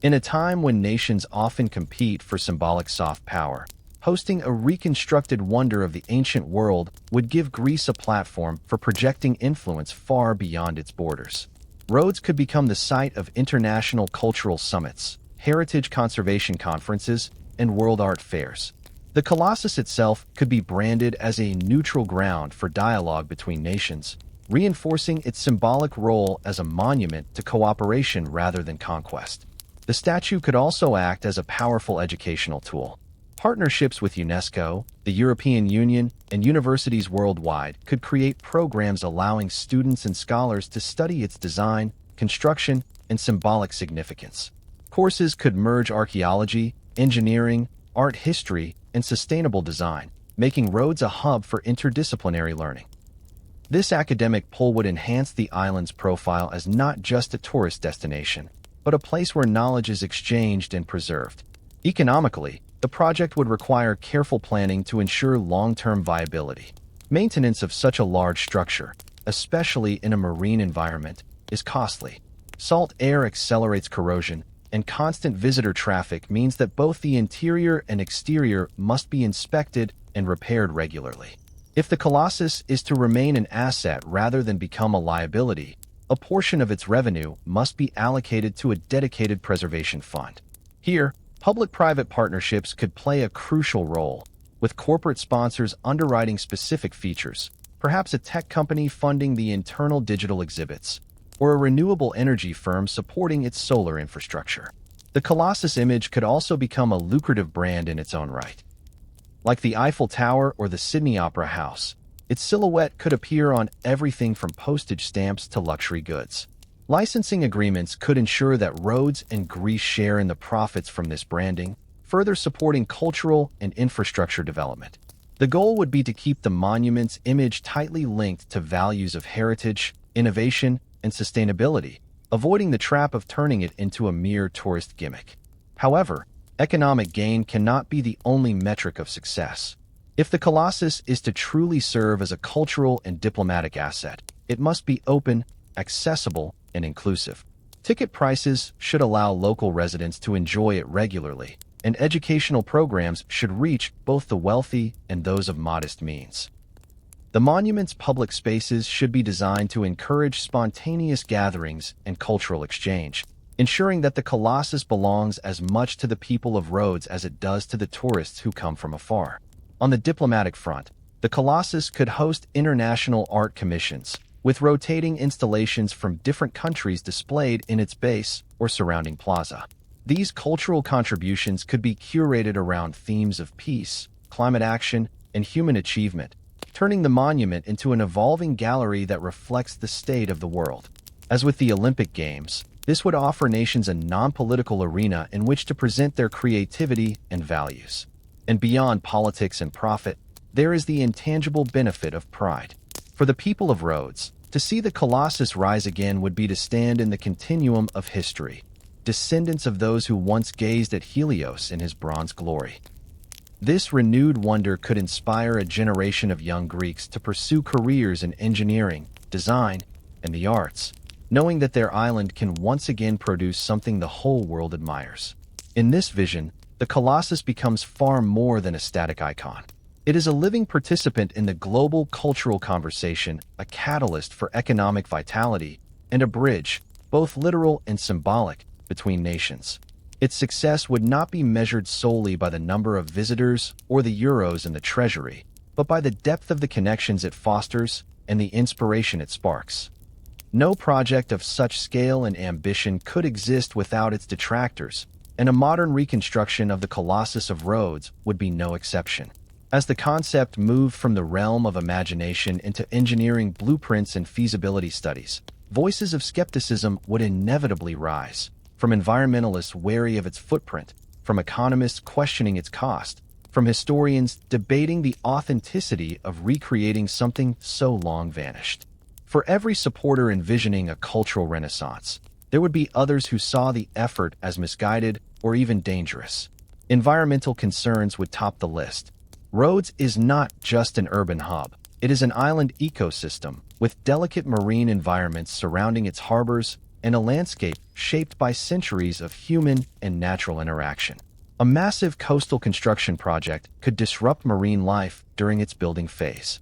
In a time when nations often compete for symbolic soft power, hosting a reconstructed wonder of the ancient world would give Greece a platform for projecting influence far beyond its borders. Rhodes could become the site of international cultural summits, heritage conservation conferences, and world art fairs. The Colossus itself could be branded as a neutral ground for dialogue between nations, reinforcing its symbolic role as a monument to cooperation rather than conquest. The statue could also act as a powerful educational tool. Partnerships with UNESCO, the European Union, and universities worldwide could create programs allowing students and scholars to study its design, construction, and symbolic significance. Courses could merge archaeology, engineering, art history, and sustainable design, making Rhodes a hub for interdisciplinary learning. This academic pull would enhance the island's profile as not just a tourist destination, but a place where knowledge is exchanged and preserved. Economically, the project would require careful planning to ensure long-term viability. Maintenance of such a large structure, especially in a marine environment, is costly. Salt air accelerates corrosion, and constant visitor traffic means that both the interior and exterior must be inspected and repaired regularly. If the Colossus is to remain an asset rather than become a liability, a portion of its revenue must be allocated to a dedicated preservation fund. Here, public-private partnerships could play a crucial role, with corporate sponsors underwriting specific features, perhaps a tech company funding the internal digital exhibits, or a renewable energy firm supporting its solar infrastructure. The Colossus image could also become a lucrative brand in its own right. Like the Eiffel Tower or the Sydney Opera House, its silhouette could appear on everything from postage stamps to luxury goods. Licensing agreements could ensure that Rhodes and Greece share in the profits from this branding, further supporting cultural and infrastructure development. The goal would be to keep the monument's image tightly linked to values of heritage, innovation, and sustainability, avoiding the trap of turning it into a mere tourist gimmick. However, economic gain cannot be the only metric of success. If the Colossus is to truly serve as a cultural and diplomatic asset, it must be open, accessible, and inclusive. Ticket prices should allow local residents to enjoy it regularly, and educational programs should reach both the wealthy and those of modest means. The monument's public spaces should be designed to encourage spontaneous gatherings and cultural exchange. ensuring that the Colossus belongs as much to the people of Rhodes as it does to the tourists who come from afar. On the diplomatic front, the Colossus could host international art commissions, with rotating installations from different countries displayed in its base or surrounding plaza. These cultural contributions could be curated around themes of peace, climate action, and human achievement, turning the monument into an evolving gallery that reflects the state of the world. As with the Olympic Games, this would offer nations a non-political arena in which to present their creativity and values. And beyond politics and profit, there is the intangible benefit of pride. For the people of Rhodes, to see the Colossus rise again would be to stand in the continuum of history, descendants of those who once gazed at Helios in his bronze glory. This renewed wonder could inspire a generation of young Greeks to pursue careers in engineering, design, and the arts, knowing that their island can once again produce something the whole world admires. In this vision, the Colossus becomes far more than a static icon. It is a living participant in the global cultural conversation, a catalyst for economic vitality, and a bridge, both literal and symbolic, between nations. Its success would not be measured solely by the number of visitors or the euros in the treasury, but by the depth of the connections it fosters and the inspiration it sparks. No project of such scale and ambition could exist without its detractors, and a modern reconstruction of the Colossus of Rhodes would be no exception. As the concept moved from the realm of imagination into engineering blueprints and feasibility studies, voices of skepticism would inevitably rise, from environmentalists wary of its footprint, from economists questioning its cost, from historians debating the authenticity of recreating something so long vanished. For every supporter envisioning a cultural renaissance, there would be others who saw the effort as misguided or even dangerous. Environmental concerns would top the list. Rhodes is not just an urban hub. It is an island ecosystem, with delicate marine environments surrounding its harbors and a landscape shaped by centuries of human and natural interaction. A massive coastal construction project could disrupt marine life during its building phase.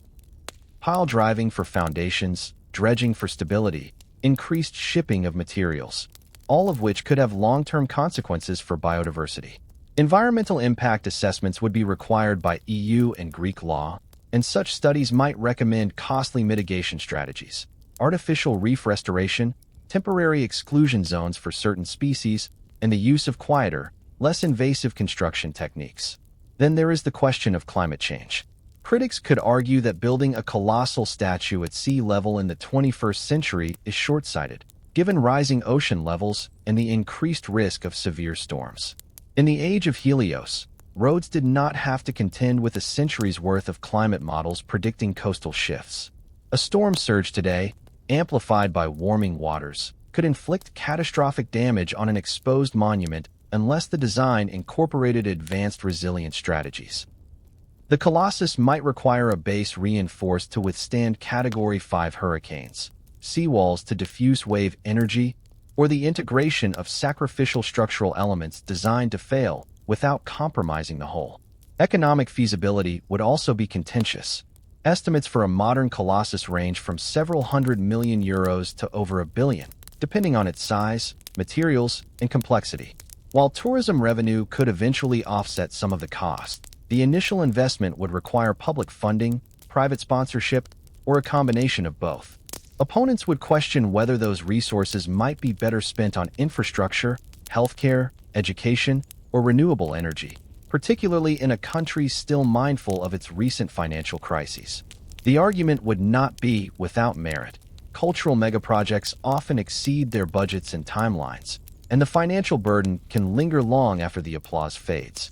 Pile driving for foundations, dredging for stability, increased shipping of materials, all of which could have long-term consequences for biodiversity. Environmental impact assessments would be required by EU and Greek law, and such studies might recommend costly mitigation strategies, artificial reef restoration, temporary exclusion zones for certain species, and the use of quieter, less invasive construction techniques. Then there is the question of climate change. Critics could argue that building a colossal statue at sea level in the 21st century is short-sighted, given rising ocean levels and the increased risk of severe storms. In the age of Helios, Rhodes did not have to contend with a century's worth of climate models predicting coastal shifts. A storm surge today, amplified by warming waters, could inflict catastrophic damage on an exposed monument unless the design incorporated advanced resilience strategies. The Colossus might require a base reinforced to withstand Category 5 hurricanes, seawalls to diffuse wave energy, or the integration of sacrificial structural elements designed to fail without compromising the whole. Economic feasibility would also be contentious. Estimates for a modern Colossus range from several hundred million euros to over $1 billion, depending on its size, materials, and complexity. While tourism revenue could eventually offset some of the cost, the initial investment would require public funding, private sponsorship, or a combination of both. Opponents would question whether those resources might be better spent on infrastructure, healthcare, education, or renewable energy, particularly in a country still mindful of its recent financial crises. The argument would not be without merit. Cultural megaprojects often exceed their budgets and timelines, and the financial burden can linger long after the applause fades.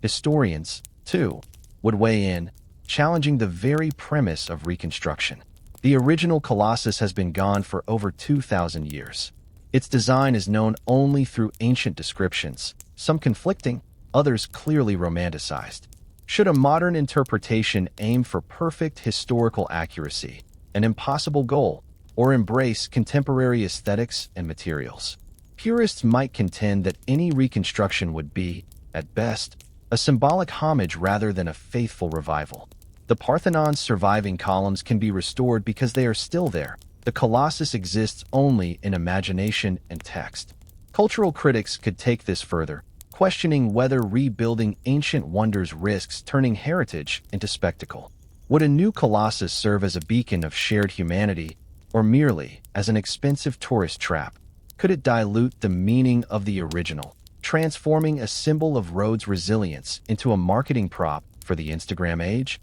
Historians, too, would weigh in, challenging the very premise of reconstruction. The original Colossus has been gone for over 2,000 years. Its design is known only through ancient descriptions, some conflicting, others clearly romanticized. Should a modern interpretation aim for perfect historical accuracy, an impossible goal, or embrace contemporary aesthetics and materials? Purists might contend that any reconstruction would be, at best, a symbolic homage rather than a faithful revival. The Parthenon's surviving columns can be restored because they are still there. The Colossus exists only in imagination and text. Cultural critics could take this further, questioning whether rebuilding ancient wonders risks turning heritage into spectacle. Would a new colossus serve as a beacon of shared humanity, or merely as an expensive tourist trap? Could it dilute the meaning of the original, transforming a symbol of Rhodes' resilience into a marketing prop for the Instagram age?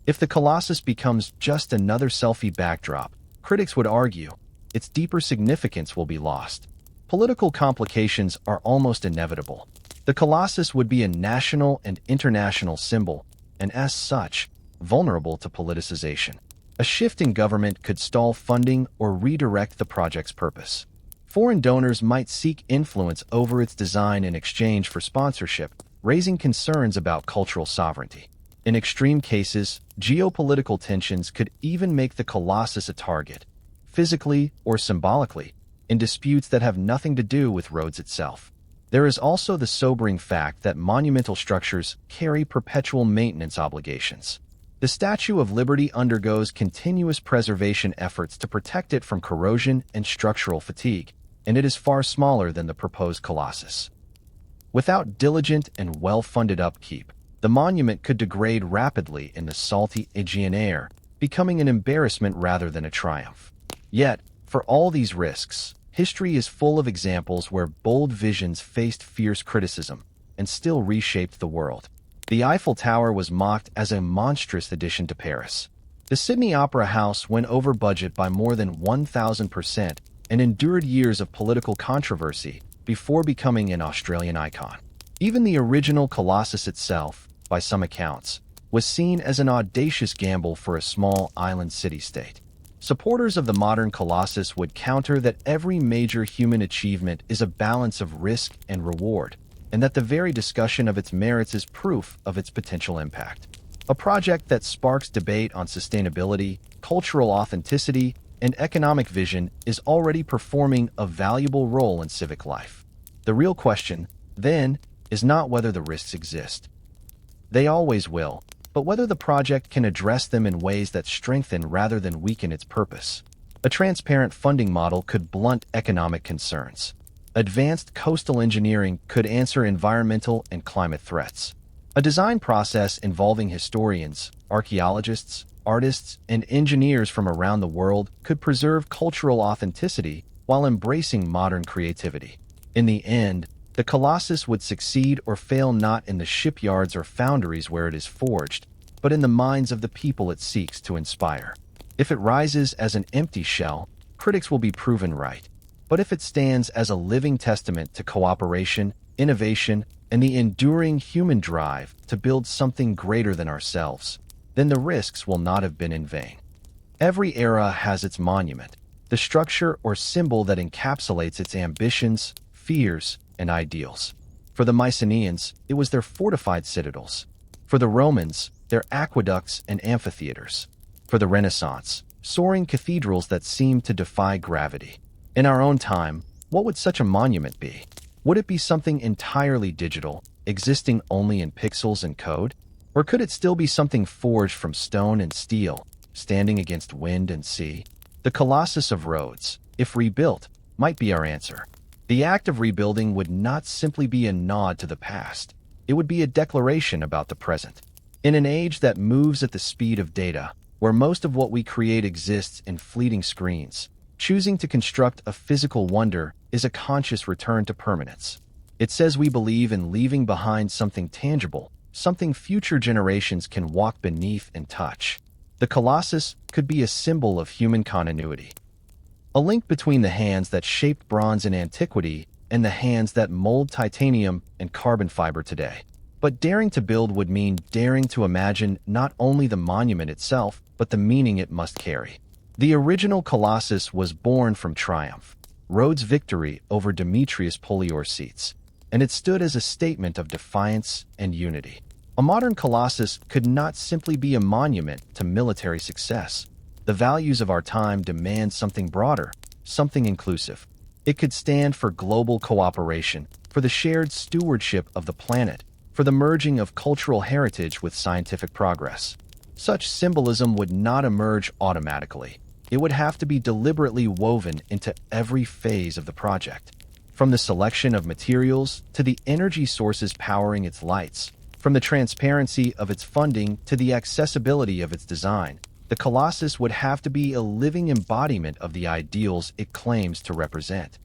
If the colossus becomes just another selfie backdrop, critics would argue its deeper significance will be lost. Political complications are almost inevitable. The colossus would be a national and international symbol, and as such, vulnerable to politicization. A shift in government could stall funding or redirect the project's purpose. Foreign donors might seek influence over its design in exchange for sponsorship, raising concerns about cultural sovereignty. In extreme cases, geopolitical tensions could even make the colossus a target, physically or symbolically, in disputes that have nothing to do with Rhodes itself. There is also the sobering fact that monumental structures carry perpetual maintenance obligations. The Statue of Liberty undergoes continuous preservation efforts to protect it from corrosion and structural fatigue, and it is far smaller than the proposed colossus. Without diligent and well-funded upkeep, the monument could degrade rapidly in the salty Aegean air, becoming an embarrassment rather than a triumph. Yet, for all these risks, history is full of examples where bold visions faced fierce criticism and still reshaped the world. The Eiffel Tower was mocked as a monstrous addition to Paris. The Sydney Opera House went over budget by more than 1,000% and endured years of political controversy before becoming an Australian icon. Even the original Colossus itself, by some accounts, was seen as an audacious gamble for a small island city-state. Supporters of the modern Colossus would counter that every major human achievement is a balance of risk and reward, and that the very discussion of its merits is proof of its potential impact. A project that sparks debate on sustainability, cultural authenticity, and economic vision is already performing a valuable role in civic life. The real question, then, is not whether the risks exist. They always will, but whether the project can address them in ways that strengthen rather than weaken its purpose. A transparent funding model could blunt economic concerns. Advanced coastal engineering could answer environmental and climate threats. A design process involving historians, archaeologists, artists, and engineers from around the world could preserve cultural authenticity while embracing modern creativity. In the end, the Colossus would succeed or fail not in the shipyards or foundries where it is forged, but in the minds of the people it seeks to inspire. If it rises as an empty shell, critics will be proven right. But if it stands as a living testament to cooperation, innovation, and the enduring human drive to build something greater than ourselves, then the risks will not have been in vain. Every era has its monument, the structure or symbol that encapsulates its ambitions, fears, and ideals. For the Mycenaeans, it was their fortified citadels. For the Romans, their aqueducts and amphitheaters. For the Renaissance, soaring cathedrals that seemed to defy gravity. In our own time, what would such a monument be? Would it be something entirely digital, existing only in pixels and code? Or could it still be something forged from stone and steel, standing against wind and sea? The Colossus of Rhodes, if rebuilt, might be our answer. The act of rebuilding would not simply be a nod to the past. It would be a declaration about the present. In an age that moves at the speed of data, where most of what we create exists in fleeting screens, choosing to construct a physical wonder is a conscious return to permanence. It says we believe in leaving behind something tangible, something future generations can walk beneath and touch. The Colossus could be a symbol of human continuity. A link between the hands that shaped bronze in antiquity and the hands that mold titanium and carbon fiber today. But daring to build would mean daring to imagine not only the monument itself, but the meaning it must carry. The original Colossus was born from triumph, Rhodes' victory over Demetrius Poliorcetes, and it stood as a statement of defiance and unity. A modern Colossus could not simply be a monument to military success. The values of our time demand something broader, something inclusive. It could stand for global cooperation, for the shared stewardship of the planet, for the merging of cultural heritage with scientific progress. Such symbolism would not emerge automatically. It would have to be deliberately woven into every phase of the project. From the selection of materials to the energy sources powering its lights, from the transparency of its funding to the accessibility of its design, the Colossus would have to be a living embodiment of the ideals it claims to represent.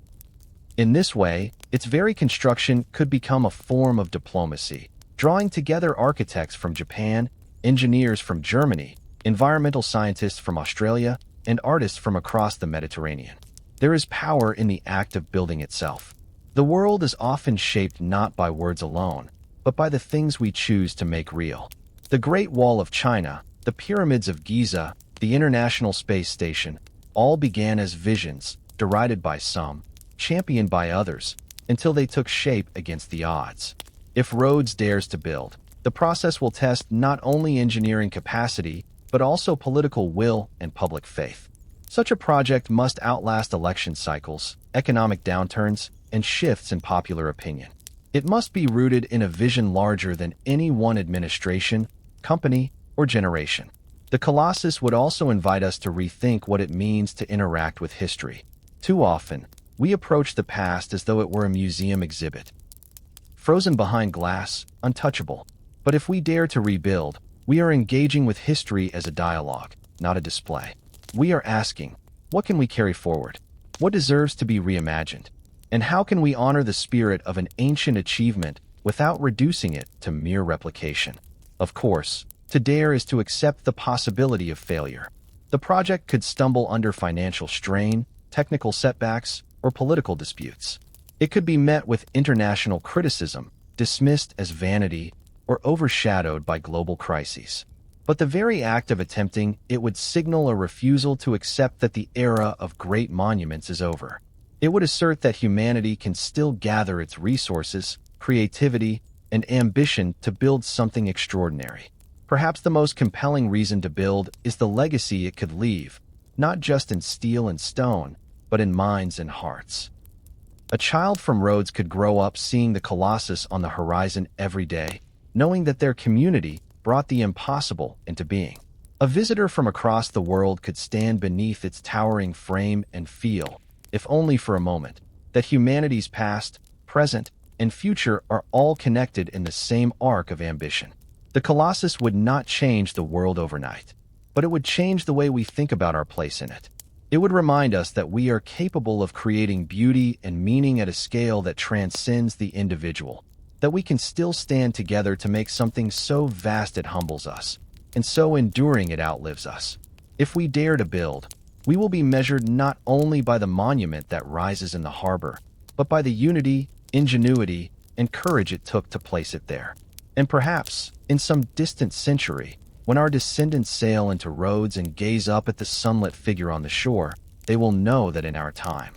In this way, its very construction could become a form of diplomacy, drawing together architects from Japan, engineers from Germany, environmental scientists from Australia, and artists from across the Mediterranean. There is power in the act of building itself. The world is often shaped not by words alone, but by the things we choose to make real. The Great Wall of China, the pyramids of Giza, the International Space Station, all began as visions, derided by some, championed by others, until they took shape against the odds. If Rhodes dares to build, the process will test not only engineering capacity, but also political will and public faith. Such a project must outlast election cycles, economic downturns, and shifts in popular opinion. It must be rooted in a vision larger than any one administration, company, or generation. The Colossus would also invite us to rethink what it means to interact with history. Too often, we approach the past as though it were a museum exhibit, frozen behind glass, untouchable. But if we dare to rebuild, we are engaging with history as a dialogue, not a display. We are asking, what can we carry forward? What deserves to be reimagined? And how can we honor the spirit of an ancient achievement without reducing it to mere replication? Of course, to dare is to accept the possibility of failure. The project could stumble under financial strain, technical setbacks, or political disputes. It could be met with international criticism, dismissed as vanity, or overshadowed by global crises. But the very act of attempting it would signal a refusal to accept that the era of great monuments is over. It would assert that humanity can still gather its resources, creativity, and ambition to build something extraordinary. Perhaps the most compelling reason to build is the legacy it could leave, not just in steel and stone, but in minds and hearts. A child from Rhodes could grow up seeing the Colossus on the horizon every day, knowing that their community brought the impossible into being. A visitor from across the world could stand beneath its towering frame and feel, if only for a moment, that humanity's past, present, and future are all connected in the same arc of ambition. The Colossus would not change the world overnight, but it would change the way we think about our place in it. It would remind us that we are capable of creating beauty and meaning at a scale that transcends the individual, that we can still stand together to make something so vast it humbles us, and so enduring it outlives us. If we dare to build, we will be measured not only by the monument that rises in the harbor, but by the unity, ingenuity, and courage it took to place it there. And perhaps, in some distant century, when our descendants sail into Rhodes and gaze up at the sunlit figure on the shore, they will know that in our time,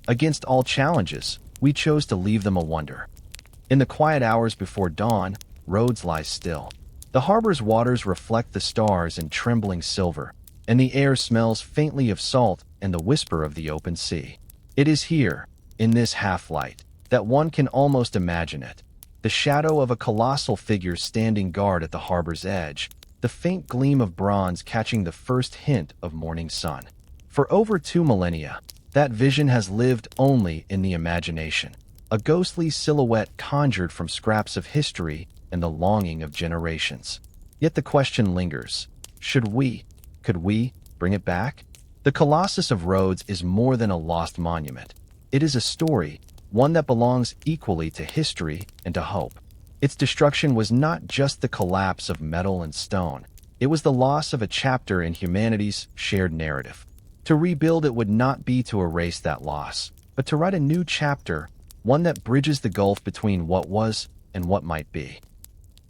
against all challenges, we chose to leave them a wonder. In the quiet hours before dawn, Rhodes lies still. The harbor's waters reflect the stars in trembling silver, and the air smells faintly of salt and the whisper of the open sea. It is here, in this half-light, that one can almost imagine it. The shadow of a colossal figure standing guard at the harbor's edge, the faint gleam of bronze catching the first hint of morning sun. For over 2 millennia, that vision has lived only in the imagination, a ghostly silhouette conjured from scraps of history and the longing of generations. Yet the question lingers, could we bring it back? The Colossus of Rhodes is more than a lost monument. It is a story, one that belongs equally to history and to hope. Its destruction was not just the collapse of metal and stone. It was the loss of a chapter in humanity's shared narrative. To rebuild it would not be to erase that loss, but to write a new chapter, one that bridges the gulf between what was and what might be.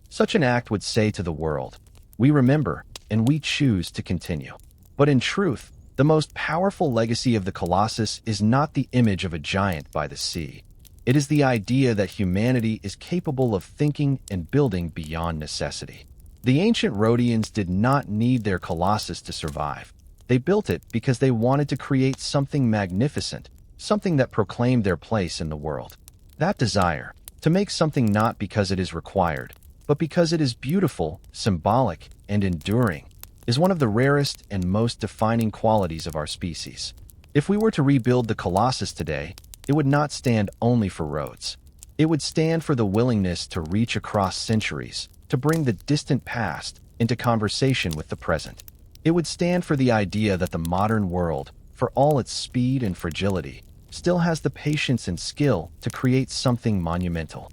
Such an act would say to the world, we remember, and we choose to continue. But in truth, the most powerful legacy of the Colossus is not the image of a giant by the sea. It is the idea that humanity is capable of thinking and building beyond necessity. The ancient Rhodians did not need their Colossus to survive. They built it because they wanted to create something magnificent, something that proclaimed their place in the world. That desire, to make something not because it is required, but because it is beautiful, symbolic, and enduring, is one of the rarest and most defining qualities of our species. If we were to rebuild the Colossus today, it would not stand only for Rhodes. It would stand for the willingness to reach across centuries, to bring the distant past into conversation with the present. It would stand for the idea that the modern world, for all its speed and fragility, still has the patience and skill to create something monumental.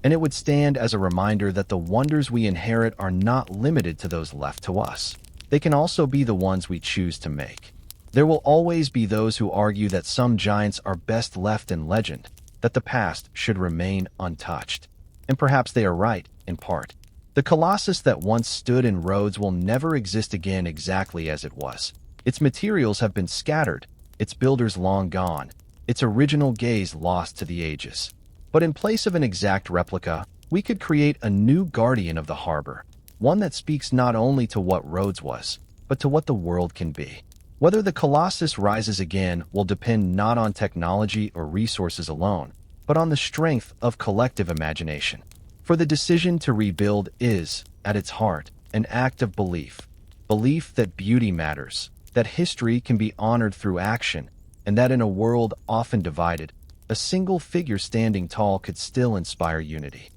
And it would stand as a reminder that the wonders we inherit are not limited to those left to us. They can also be the ones we choose to make. There will always be those who argue that some giants are best left in legend, that the past should remain untouched. And perhaps they are right, in part. The Colossus that once stood in Rhodes will never exist again exactly as it was. Its materials have been scattered, its builders long gone, its original gaze lost to the ages. But in place of an exact replica, we could create a new guardian of the harbor, one that speaks not only to what Rhodes was, but to what the world can be. Whether the Colossus rises again will depend not on technology or resources alone, but on the strength of collective imagination. For the decision to rebuild is, at its heart, an act of belief. Belief that beauty matters, that history can be honored through action, and that in a world often divided, a single figure standing tall could still inspire unity.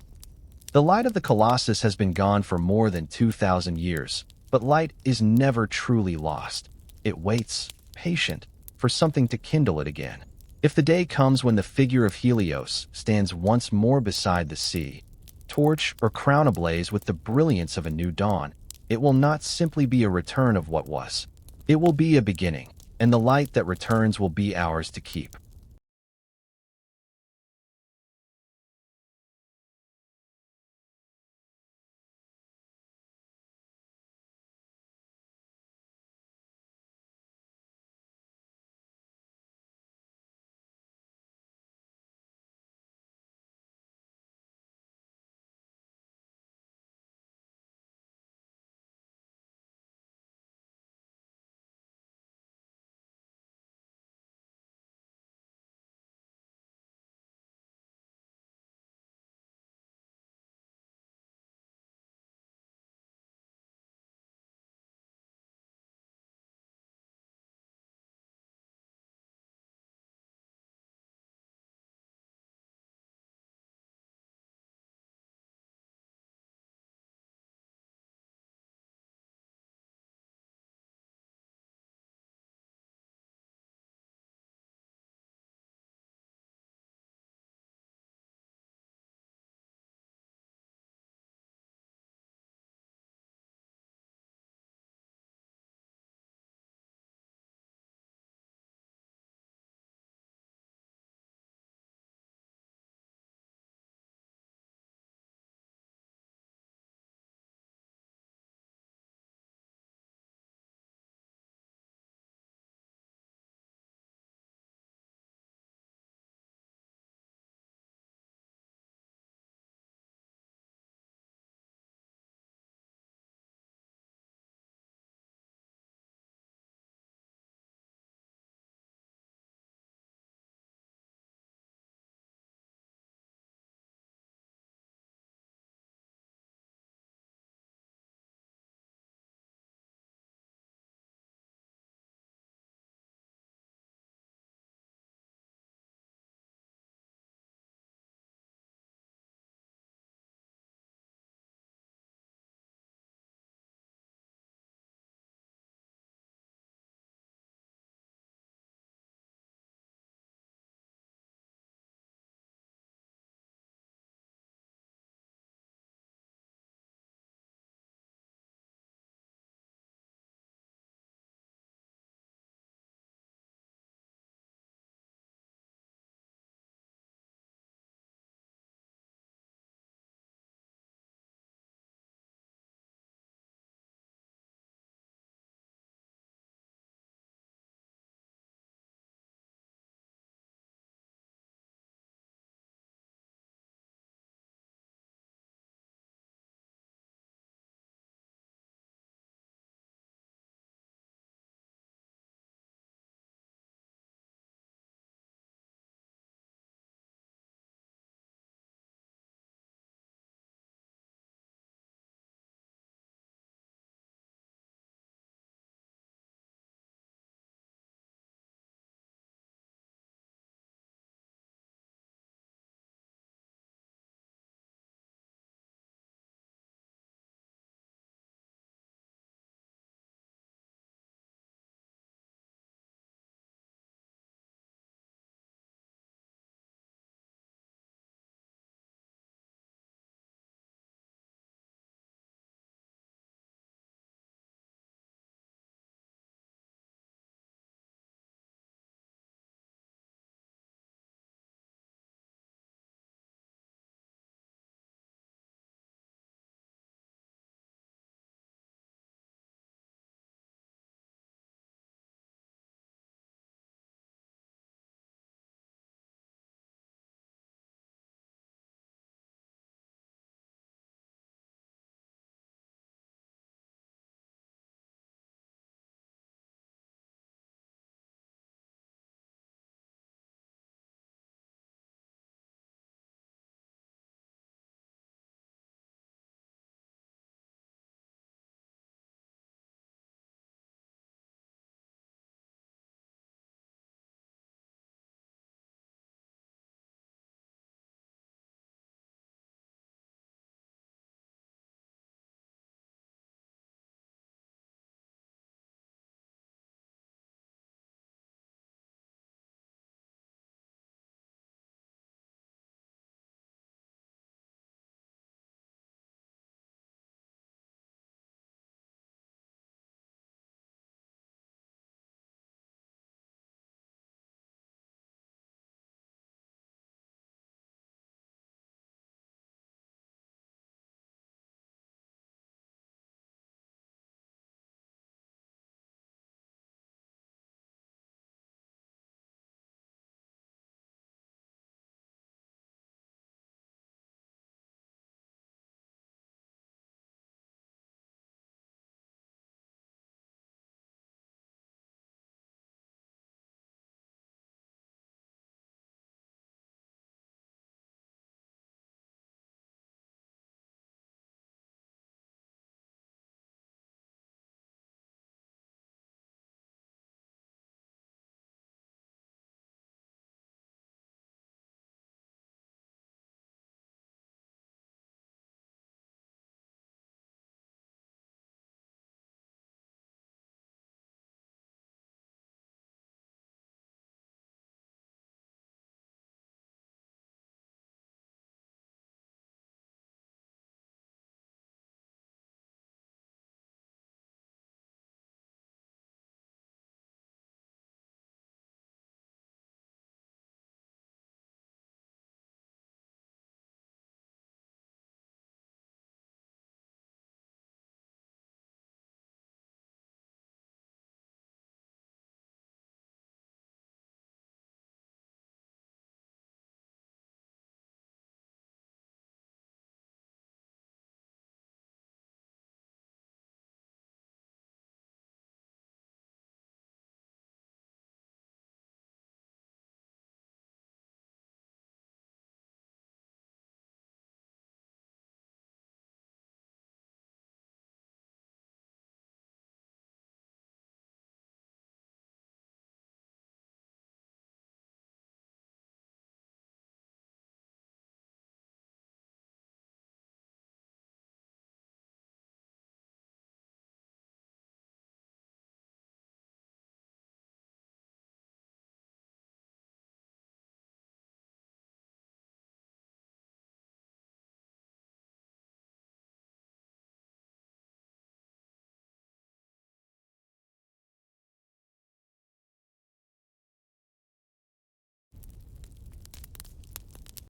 The light of the Colossus has been gone for more than 2,000 years, but light is never truly lost. It waits, patient, for something to kindle it again. If the day comes when the figure of Helios stands once more beside the sea, torch or crown ablaze with the brilliance of a new dawn, it will not simply be a return of what was. It will be a beginning, and the light that returns will be ours to keep.